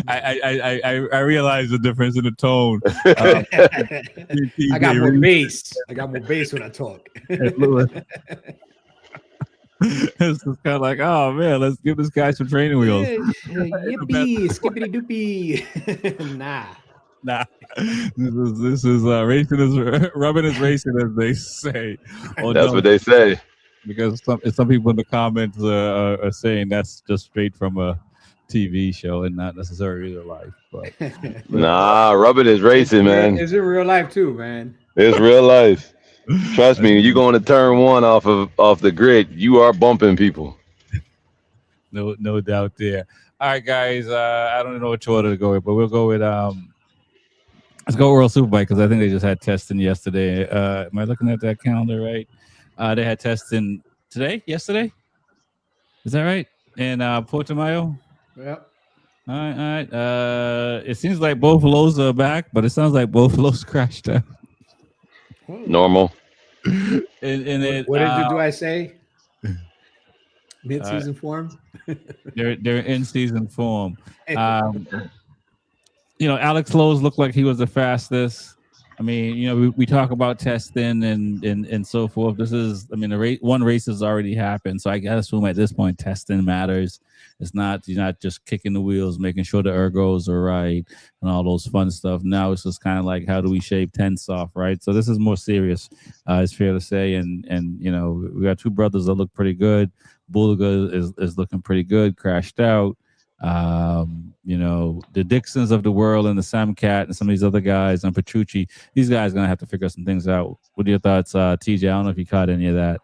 I realize the difference in the tone. I got more bass. I got more bass when I talk. It's just kind of like, oh man, let's give this guy some training wheels. Yippee, skippity doopy. Nah. This is racing is rubbing is racing, as they say. That's what they say. Because some people in the comments are saying that's just straight from a TV show and not necessarily real life. But nah, rubbing is racing, man. It's in real life too, man. It's real life. Trust me, you going to turn one off the grid, you are bumping people. No doubt there. All right, guys. I don't know which order to go with, but we'll go with let's go World Superbike because I think they just had testing yesterday. Am I looking at that calendar right? They had testing yesterday. Is that right? In Portimao? Yep. All right. It seems like both lows are back, but it sounds like both lows crashed out. Normal. What do I say? Mid-season form. They're in season form. Alex Lowe's looked like he was the fastest. I mean, we talk about testing and so forth. This is, one race has already happened, so I gotta assume at this point testing matters. It's not you're not just kicking the wheels, making sure the ergos are right and all those fun stuff. Now it's just kind of like, how do we shave tents off, right? So this is more serious, it's fair to say. And we got two brothers that look pretty good. Bulga is looking pretty good, crashed out. The Dixons of the world and the Samcat and some of these other guys and Petrucci, these guys are gonna have to figure some things out. What are your thoughts, TJ? I don't know if you caught any of that.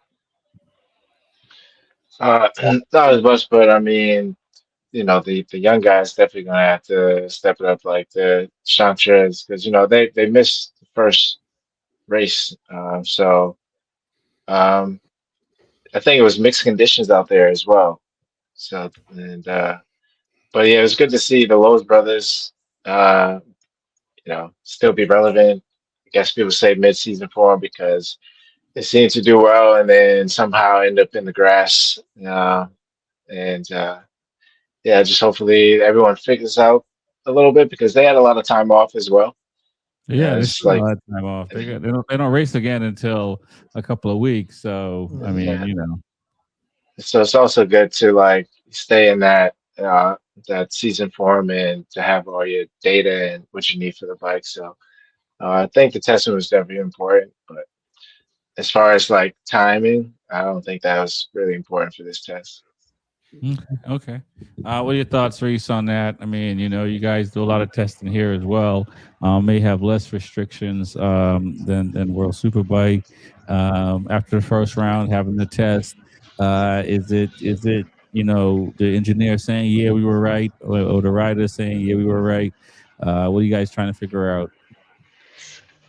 Not as much, but the young guys definitely gonna have to step it up, like the Chantres, because they missed the first race, so I think it was mixed conditions out there as well. So but yeah, it was good to see the Lowe's brothers, still be relevant. I guess people say mid-season form because they seem to do well and then somehow end up in the grass. Just hopefully everyone figures out a little bit because they had a lot of time off as well. Yeah, it's like a lot of time off. They don't race again until a couple of weeks. So So it's also good to stay in that season form and to have all your data and what you need for the bike. So I think the testing was definitely important, but as far as like timing, I don't think that was really important for this test. Okay. What are your thoughts, Reese, on that? I mean, you guys do a lot of testing here as well. May have less restrictions than World Superbike. After the first round, having the test, is it the engineer saying yeah we were right, or the rider saying yeah we were right? What are you guys trying to figure out?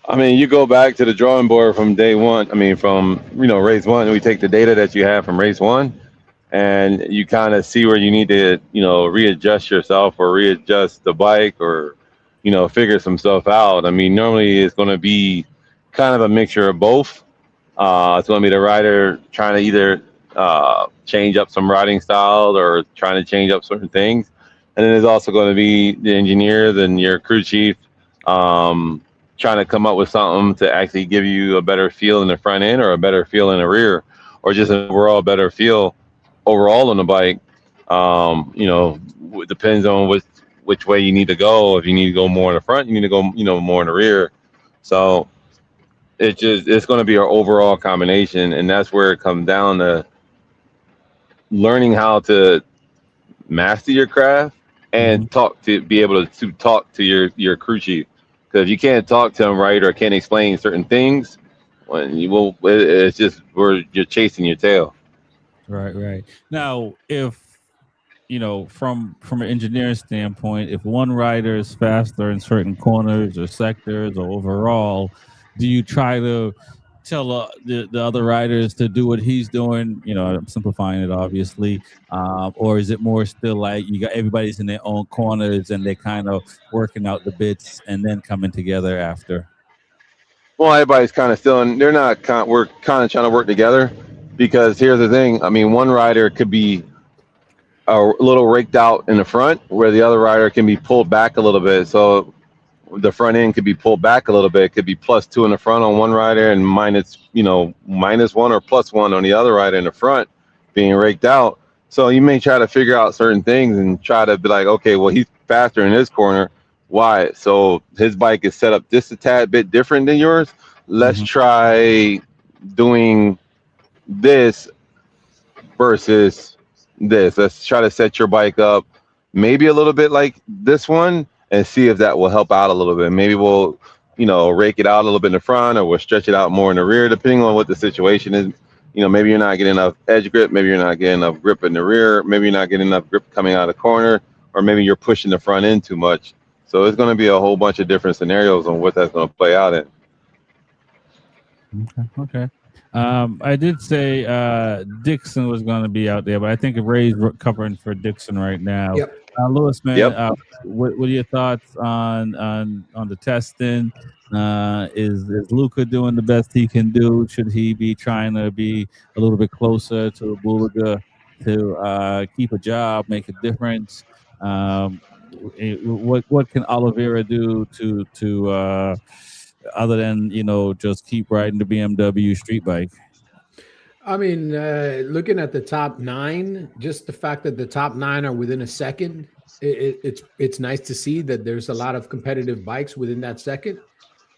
I mean, you go back to the drawing board from day one. I mean, from race one, we take the data that you have from race one, and you kind of see where you need to readjust yourself or readjust the bike or figure some stuff out. I mean, normally it's going to be kind of a mixture of both. It's going to be the rider trying to either change up some riding style or trying to change up certain things. And then there's also going to be the engineer, then your crew chief, um, trying to come up with something to actually give you a better feel in the front end or a better feel in the rear or just an overall better feel overall on the bike. It depends on which way you need to go. If you need to go more in the front, you need to go, more in the rear. So it's going to be our overall combination, and that's where it comes down to learning how to master your craft and be able to talk to your crew chief. Because if you can't talk to them right or can't explain certain things, when it's just where you're chasing your tail. Right. Now, if from an engineering standpoint, if one rider is faster in certain corners or sectors or overall, do you try to tell the other riders to do what he's doing? I'm simplifying it, obviously, or is it more still like you got everybody's in their own corners and they're kind of working out the bits and then coming together after? Well, everybody's kind of still, and we're kind of trying to work together because here's the thing. I mean, one rider could be a little raked out in the front where the other rider can be pulled back a little bit. So the front end could be pulled back a little bit. It could be +2 in the front on one rider and -1 or +1 on the other rider in the front being raked out. So you may try to figure out certain things and try to be like, okay, well, he's faster in this corner. Why? So his bike is set up just a tad bit different than yours. Let's try doing this versus this. Let's try to set your bike up maybe a little bit like this one and see if that will help out a little bit. Maybe we'll, rake it out a little bit in the front or we'll stretch it out more in the rear, depending on what the situation is. Maybe you're not getting enough edge grip. Maybe you're not getting enough grip in the rear. Maybe you're not getting enough grip coming out of the corner, or maybe you're pushing the front end too much. So it's going to be a whole bunch of different scenarios on what that's going to play out in. Okay. I did say Dixon was going to be out there, but I think Ray's covering for Dixon right now. Yep. Lewis, man, Yep. what are your thoughts on the testing? Is Luca doing the best he can do? Should he be trying to be a little bit closer to Bulaga to keep a job, make a difference? What can Oliveira do to other than just keep riding the BMW street bike? I mean, looking at the top 9, just the fact that the top 9 are within a second, it's nice to see that there's a lot of competitive bikes within that second.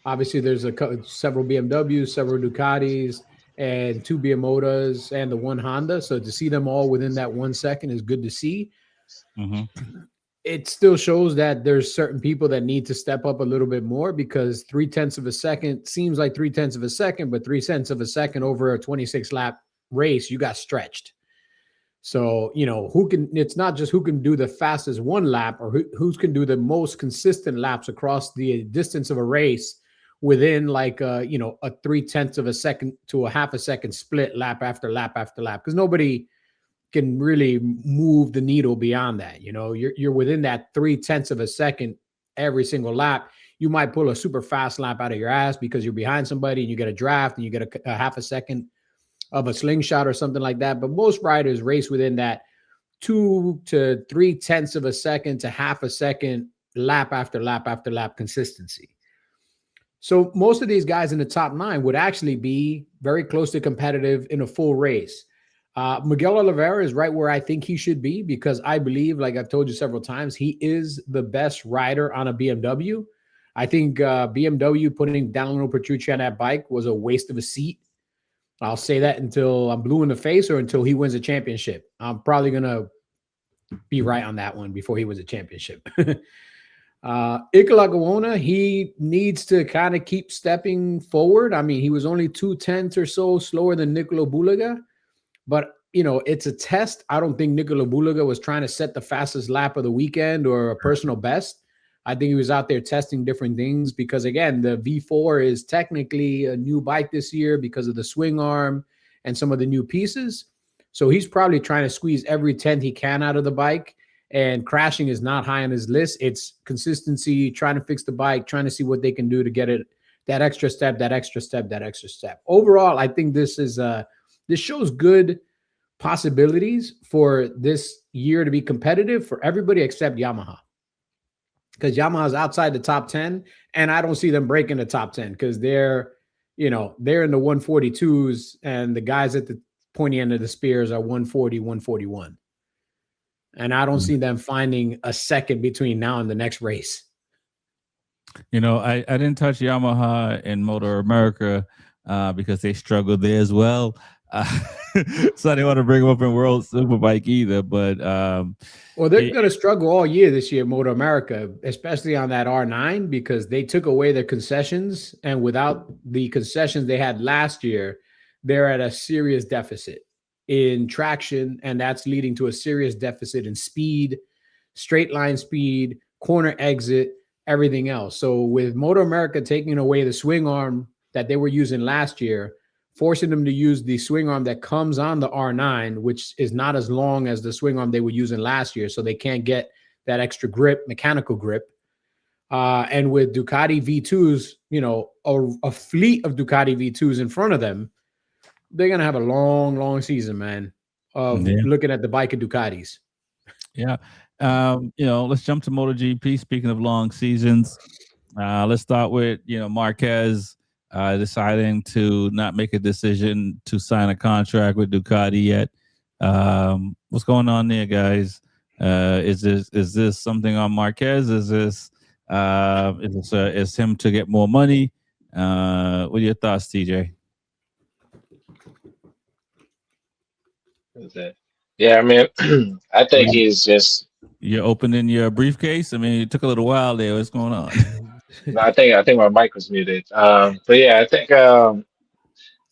Obviously, there's several BMWs, several Ducatis, and 2 Biamotas, and the 1 Honda. So to see them all within that 1 second is good to see. It still shows that there's certain people that need to step up a little bit more, because 0.3 of a second seems like 0.3 of a second, but 0.3 of a second over a 26 lap race, you got stretched. So, it's not just who can do the fastest 1 lap or who can do the most consistent laps across the distance of a race within like a 0.3 of a second to a half a second split lap after lap after lap. Because nobody can really move the needle beyond that. You're within that 0.3 of a second every single lap. You might pull a super fast lap out of your ass because you're behind somebody and you get a draft and you get a half a second of a slingshot or something like that. But most riders race within that 2 to 0.3 of a second to half a second lap after lap after lap consistency. So most of these guys in the top 9 would actually be very close to competitive in a full race. Miguel Oliveira is right where I think he should be because I believe, like I've told you several times, he is the best rider on a BMW. I think BMW putting Danilo Petrucci on that bike was a waste of a seat. I'll say that until I'm blue in the face or until he wins a championship. I'm probably going to be right on that one before he wins a championship. Iker Laguna, he needs to kind of keep stepping forward. I mean, he was only 2/10 or so slower than Nicolo Bulaga, but it's a test. I don't think Nicolo Bulaga was trying to set the fastest lap of the weekend or a personal best. I think he was out there testing different things because, again, the V4 is technically a new bike this year because of the swing arm and some of the new pieces. So he's probably trying to squeeze every 10th he can out of the bike. And crashing is not high on his list. It's consistency, trying to fix the bike, trying to see what they can do to get it that extra step, that extra step, that extra step. Overall, I think this shows good possibilities for this year to be competitive for everybody except Yamaha. Because Yamaha's outside the top 10, and I don't see them breaking the top 10 because they're in the 142s, and the guys at the pointy end of the spears are 140, 141. And I don't see them finding a second between now and the next race. I didn't touch Yamaha in Motor America because they struggled there as well. So I didn't want to bring them up in World Superbike either. But well, they're going to struggle all year this year, Motor America, especially on that R9, because they took away their concessions. And without the concessions they had last year, they're at a serious deficit in traction, and that's leading to a serious deficit in speed, straight line speed, corner exit, everything else. So with Motor America taking away the swing arm that they were using last year, forcing them to use the swing arm that comes on the R9, which is not as long as the swing arm they were using last year, so they can't get that extra grip, mechanical grip. And with Ducati V2s, a fleet of Ducati V2s in front of them, they're going to have a long, long season, man, of looking at the bike of Ducatis. Yeah. Let's jump to MotoGP. Speaking of long seasons, let's start with, Marquez deciding to not make a decision to sign a contract with Ducati yet. What's going on there, guys? Is this something on Marquez? Is him to get more money? What are your thoughts, TJ? Yeah, I mean, I think he's just. You're opening your briefcase. I mean, it took a little while there. What's going on? No, I think my mic was muted. But yeah, I think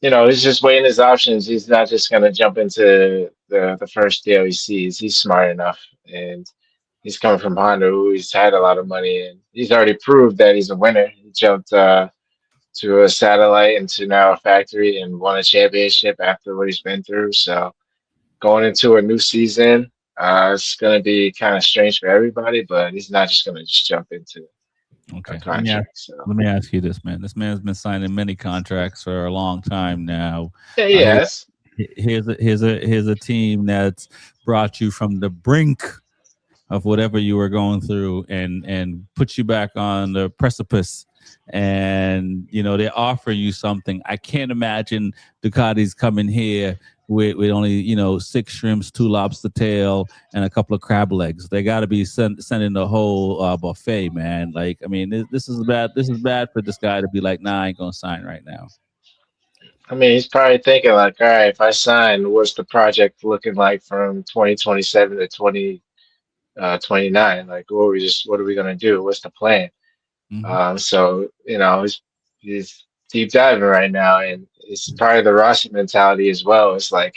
he's just weighing his options. He's not just gonna jump into the first deal he sees. He's smart enough, and he's coming from Honda, who's had a lot of money, and he's already proved that he's a winner. He jumped to a satellite into now a factory and won a championship after what he's been through. So going into a new season, it's going to be kind of strange for everybody, but he's not just going to just jump into a contract. Let me ask you this, man. This man's been signing many contracts for a long time now. Yeah, yes. Here's a team that's brought you from the brink of whatever you were going through and put you back on the precipice. And they offer you something. I can't imagine Ducati's coming here with only 6 shrimps, 2 lobster tail, and a couple of crab legs. They got to be sending the whole buffet, man. Like, I mean, this is bad. This is bad for this guy to be like, nah, I ain't gonna sign right now. I mean, he's probably thinking like, all right, if I sign, what's the project looking like from 2027 to 2029? Like, what are we gonna do? What's the plan? Mm-hmm. So he's deep diving right now, and it's part of the Rossi mentality as well. It's like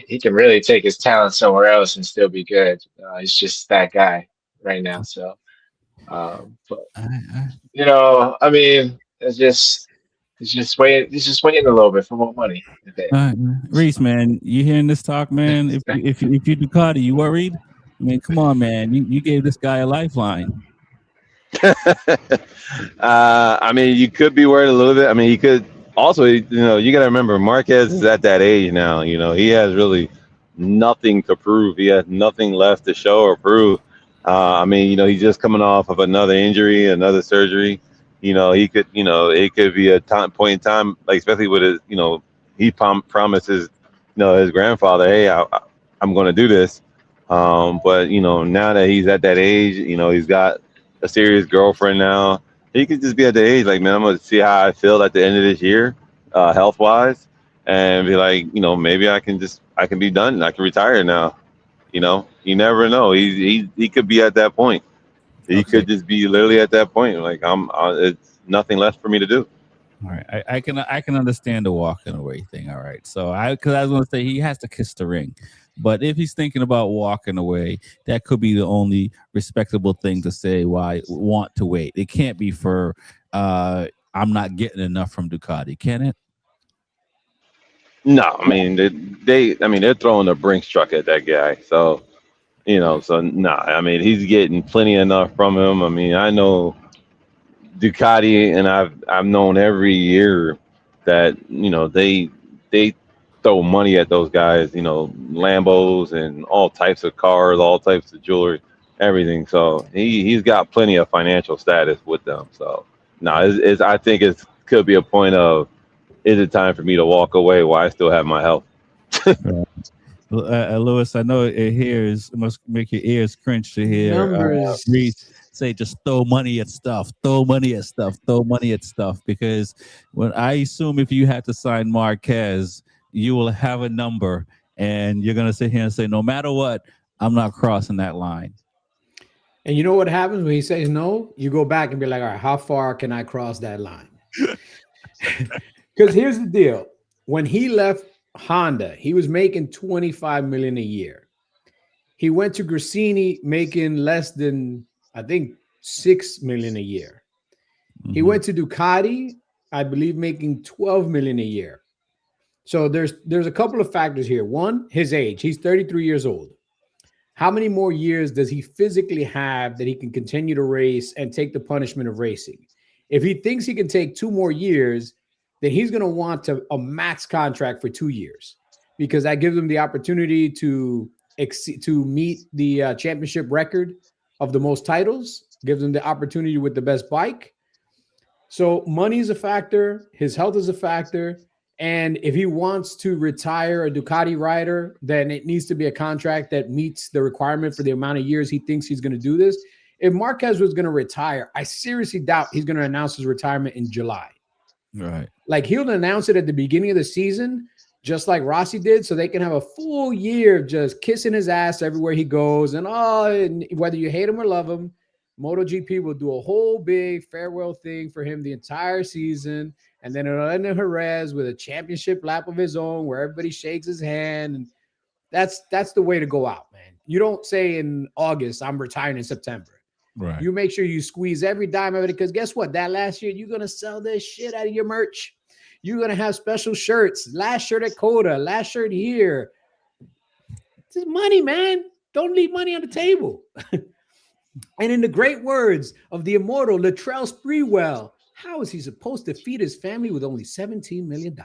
he can really take his talent somewhere else and still be good. He's just that guy right now. So, but I mean, he's just waiting. He's just waiting a little bit for more money. Reese, man, you hearing this talk, man? If you Ducati, you worried? I mean, come on, man. You gave this guy a lifeline. I mean, you could be worried a little bit. I mean, he could also, you got to remember, Marquez is at that age now. He has really nothing to prove. He has nothing left to show or prove. I mean, he's just coming off of another injury, another surgery. He could, it could be a point in time, like especially with his, he promises his grandfather, hey, I'm going to do this. But now that he's at that age, he's got a serious girlfriend now. He could just be at the age like, man, I'm going to see how I feel at the end of this year, health wise, and be like, maybe I can be done. I can retire now. You never know. He could be at that point. He Okay. could just be literally at that point. Like it's nothing left for me to do. All right, I can understand the walking away thing. All right, so because I was going to say he has to kiss the ring, but if he's thinking about walking away, that could be the only respectable thing to say. Why want to wait? It can't be for I'm not getting enough from Ducati, can it? No, I mean they're throwing a Brinks truck at that guy. So so nah. I mean he's getting plenty enough from him. I mean I know Ducati, and I've known every year that they throw money at those guys. Lambos and all types of cars, all types of jewelry, everything. So he's got plenty of financial status with them. So no, I think it could be a point of, is it time for me to walk away while I still have my health? Lewis, I know it must make your ears cringe to hear Numbers. Reese say just throw money at stuff, throw money at stuff, throw money at stuff. Because when I assume if you had to sign Marquez, you will have a number and you're gonna sit here and say, no matter what, I'm not crossing that line. And you know what happens when he says no? You go back and be like, all right, how far can I cross that line? Because here's the deal. When he left Honda, he was making $25 million a year. He went to Grassini making less than, I think, $6 million a year. He went to Ducati, I believe, making $12 million a year. So there's a couple of factors here. One, his age. He's 33 years old. How many more years does he physically have that he can continue to race and take the punishment of racing? If he thinks he can take 2 more years, then he's going to want a max contract for 2 years, because that gives him the opportunity to meet the championship record of the most titles, gives him the opportunity with the best bike. So money is a factor. His health is a factor. And if he wants to retire a Ducati rider, then it needs to be a contract that meets the requirement for the amount of years he thinks he's going to do this. If Marquez was going to retire, I seriously doubt he's going to announce his retirement in July. Right. Like he'll announce it at the beginning of the season, just like Rossi did, so they can have a full year of just kissing his ass everywhere he goes. And whether you hate him or love him, MotoGP will do a whole big farewell thing for him the entire season. And then it'll end in Jerez with a championship lap of his own where everybody shakes his hand. And that's the way to go out, man. You don't say in August, I'm retiring in September. Right. You make sure you squeeze every dime of it, because guess what? That last year, you're going to sell this shit out of your merch. You're going to have special shirts. Last shirt at Coda, last shirt here. It's just money, man. Don't leave money on the table. And in the great words of the immortal Latrell Sprewell, how is he supposed to feed his family with only $17 million?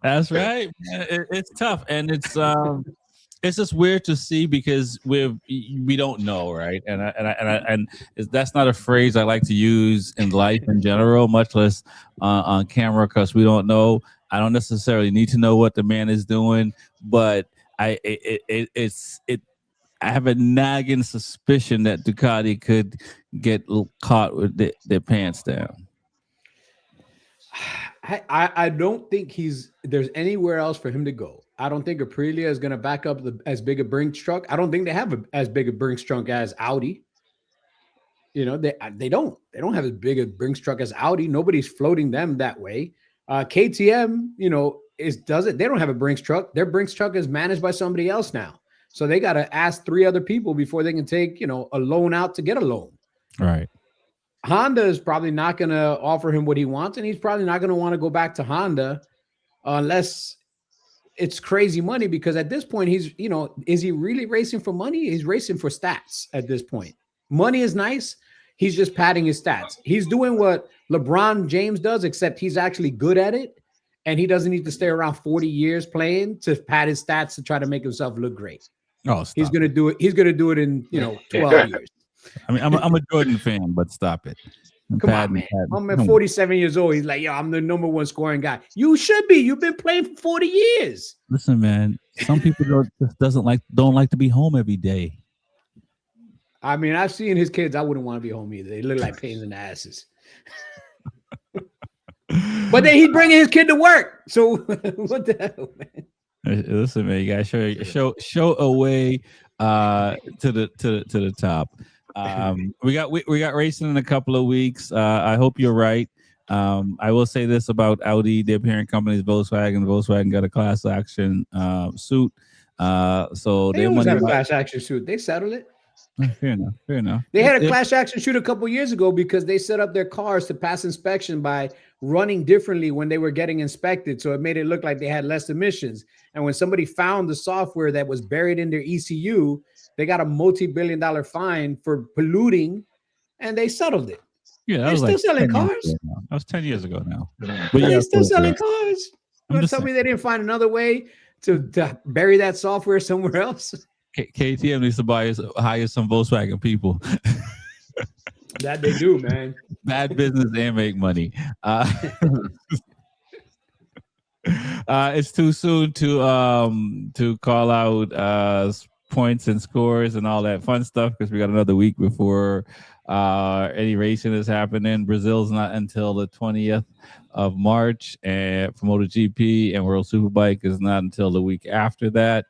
That's right. It's tough, and it's just weird to see, because we don't know, right? And that's not a phrase I like to use in life in general, much less on camera, because we don't know. I don't necessarily need to know what the man is doing, but I have a nagging suspicion that Ducati could get caught with their pants down. I don't think there's anywhere else for him to go. I don't think Aprilia is going to back up as big a Brinks truck. I don't think they have as big a Brinks truck as Audi. They don't have as big a Brinks truck as Audi. Nobody's floating them that way. KTM, they don't have a Brinks truck. Their Brinks truck is managed by somebody else now. So they got to ask 3 other people before they can take, a loan out to get a loan. Right. Honda is probably not going to offer him what he wants, and he's probably not going to want to go back to Honda unless it's crazy money, because at this point is he really racing for money? He's racing for stats at this point. Money is nice. He's just padding his stats. He's doing what LeBron James does, except he's actually good at it, and he doesn't need to stay around 40 years playing to pad his stats to try to make himself look great. Oh, he's going to do it. He's going to do it in 12 years. I mean, I'm a Jordan fan, but stop it. Come on, man. I'm at 47 years old. He's like, yo, I'm the number one scoring guy. You should be. You've been playing for 40 years. Listen, man. Some people don't like to be home every day. I mean, I've seen his kids. I wouldn't want to be home either. They look like pains in the asses. But then he'd bring his kid to work. So what the hell, man? Listen, man, you gotta show a way to the top. We got racing in a couple of weeks. I hope you're right. I will say this about Audi, their parent company is Volkswagen. Volkswagen got a class action suit. So they always got a class action suit. They settled it. Fair enough. They had a class action shoot a couple years ago because they set up their cars to pass inspection by running differently when they were getting inspected. So it made it look like they had less emissions. And when somebody found the software that was buried in their ECU, they got a multi-billion-dollar fine for polluting, and they settled it. Yeah, they're still selling cars. That was 10 years ago now. But they're still selling cars. You want to tell me they didn't find another way to bury that software somewhere else? KTM needs to hire some Volkswagen people. That they do, man. Bad business and make money. It's too soon to call out points and scores and all that fun stuff because we got another week before any racing is happening. Brazil's not until the 20th of March, and for MotoGP, and World Superbike is not until the week after that.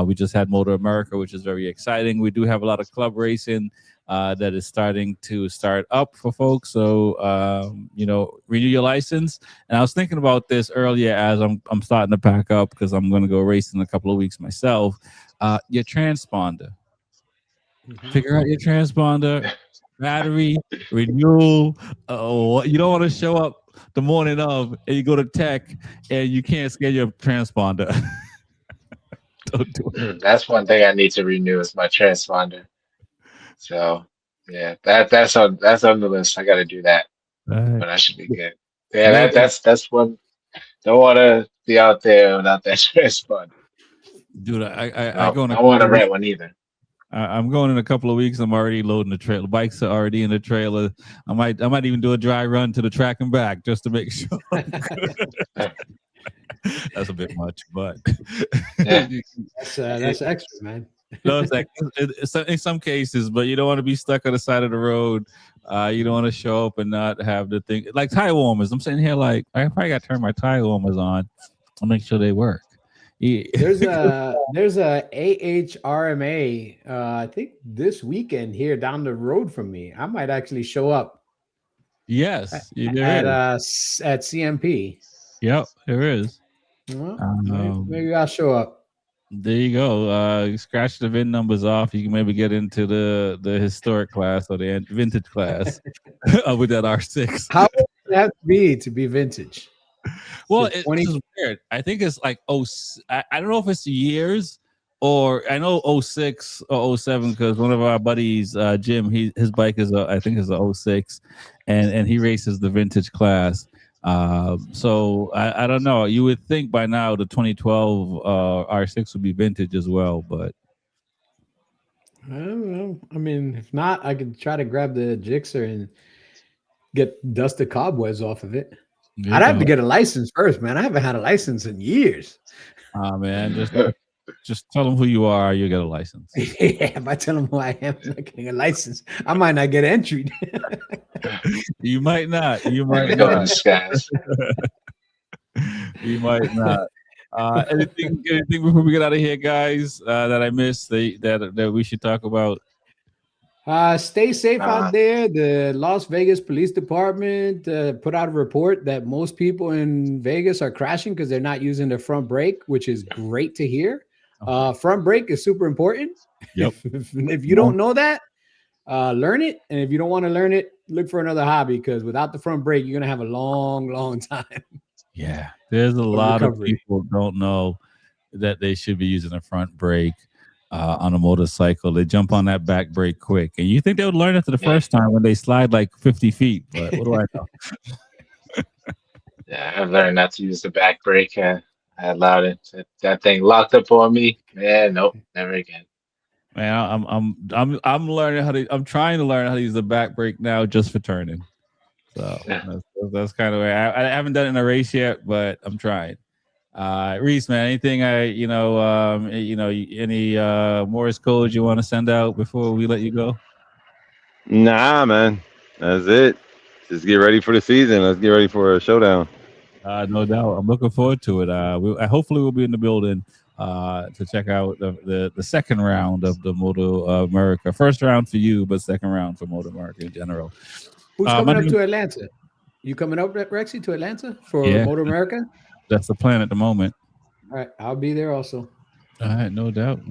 We just had Moto America, which is very exciting. We do have a lot of club racing that is starting to start up for folks. So, renew your license. And I was thinking about this earlier as I'm starting to pack up because I'm going to go race in a couple of weeks myself. Your transponder. Figure out your transponder, battery, renewal. You don't want to show up the morning of and you go to tech and you can't scan your transponder. Don't do it. That's one thing I need to renew is my transponder. So yeah, that's on the list. I got to do that, but I should be good. Yeah, that's one. Don't want to be out there without that transponder. Dude, I don't want to rent one either. I'm going in a couple of weeks. I'm already loading the trailer. Bikes are already in the trailer. I might even do a dry run to the track and back just to make sure. That's a bit much, but yeah. That's extra, man. No, it's in some cases, but you don't want to be stuck on the side of the road. You don't want to show up and not have the thing like tire warmers. I'm sitting here like I probably got to turn my tire warmers on. I'll make sure they work. Yeah. There's a AHRMA I think this weekend here down the road from me. I might actually show up. Yes, at CMP. Yep, there is. Well, maybe I'll show up. There you go. Scratch the VIN numbers off. You can maybe get into the historic class or the vintage class with that R6. How would it have to be vintage? Well, it's weird. I think it's like I don't know if it's years or I know 06 or 07 because one of our buddies, Jim, his bike is I think is a 06, and he races the vintage class. So I don't know. You would think by now the 2012 R6 would be vintage as well, but I don't know. I mean, if not, I could try to grab the Gixxer and dust the cobwebs off of it. I'd have to get a license first, man. I haven't had a license in years. Man, just tell them who you are. You get a license. Yeah, if I tell them who I am, I'm not getting a license. I might not get entry. You might not. You might not. You might not. Anything before we get out of here, guys? That I missed that we should talk about. Stay safe out there. The Las Vegas Police Department put out a report that most people in Vegas are crashing because they're not using their front brake, which is great to hear. Front brake is super important. Yep. If you don't know that, learn it. And if you don't want to learn it, look for another hobby because without the front brake, you're going to have a long, long time. Yeah. There's a lot of people don't know that they should be using a front brake. On a motorcycle, they jump on that back brake quick, and you think they would learn it the first time when they slide like 50 feet. But what do I know? Yeah, I've learned not to use the back brake. I allowed it. That thing locked up on me. Man, nope, never again. Man, I'm learning how to. I'm trying to learn how to use the back brake now, just for turning. So that's kind of way. I haven't done it in a race yet, but I'm trying. Reese, man, anything any Morse code you want to send out before we let you go? Nah, man, that's it. Just get ready for the season. Let's get ready for a showdown. No doubt. I'm looking forward to it. Hopefully we'll be in the building to check out the second round of the Moto America. First round for you, but second round for Moto America in general. Who's coming up to Atlanta? You coming up, Rexy, to Atlanta for Moto America? That's the plan at the moment. All right, I'll be there also. All right, no doubt.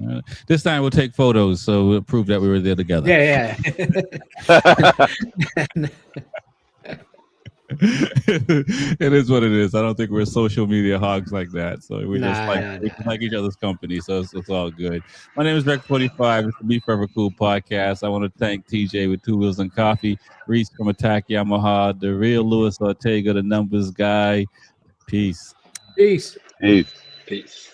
This time we'll take photos, so we'll prove that we were there together. Yeah. It is what it is. I don't think we're social media hogs like that. So we just like each other's company. So it's all good. My name is Rexy. It's the Be Forever Cool podcast. I want to thank TJ with Two Wheels and Coffee, Reese from Attack Yamaha, the real Luis Ortega, the numbers guy. Peace. Peace. Peace. Peace.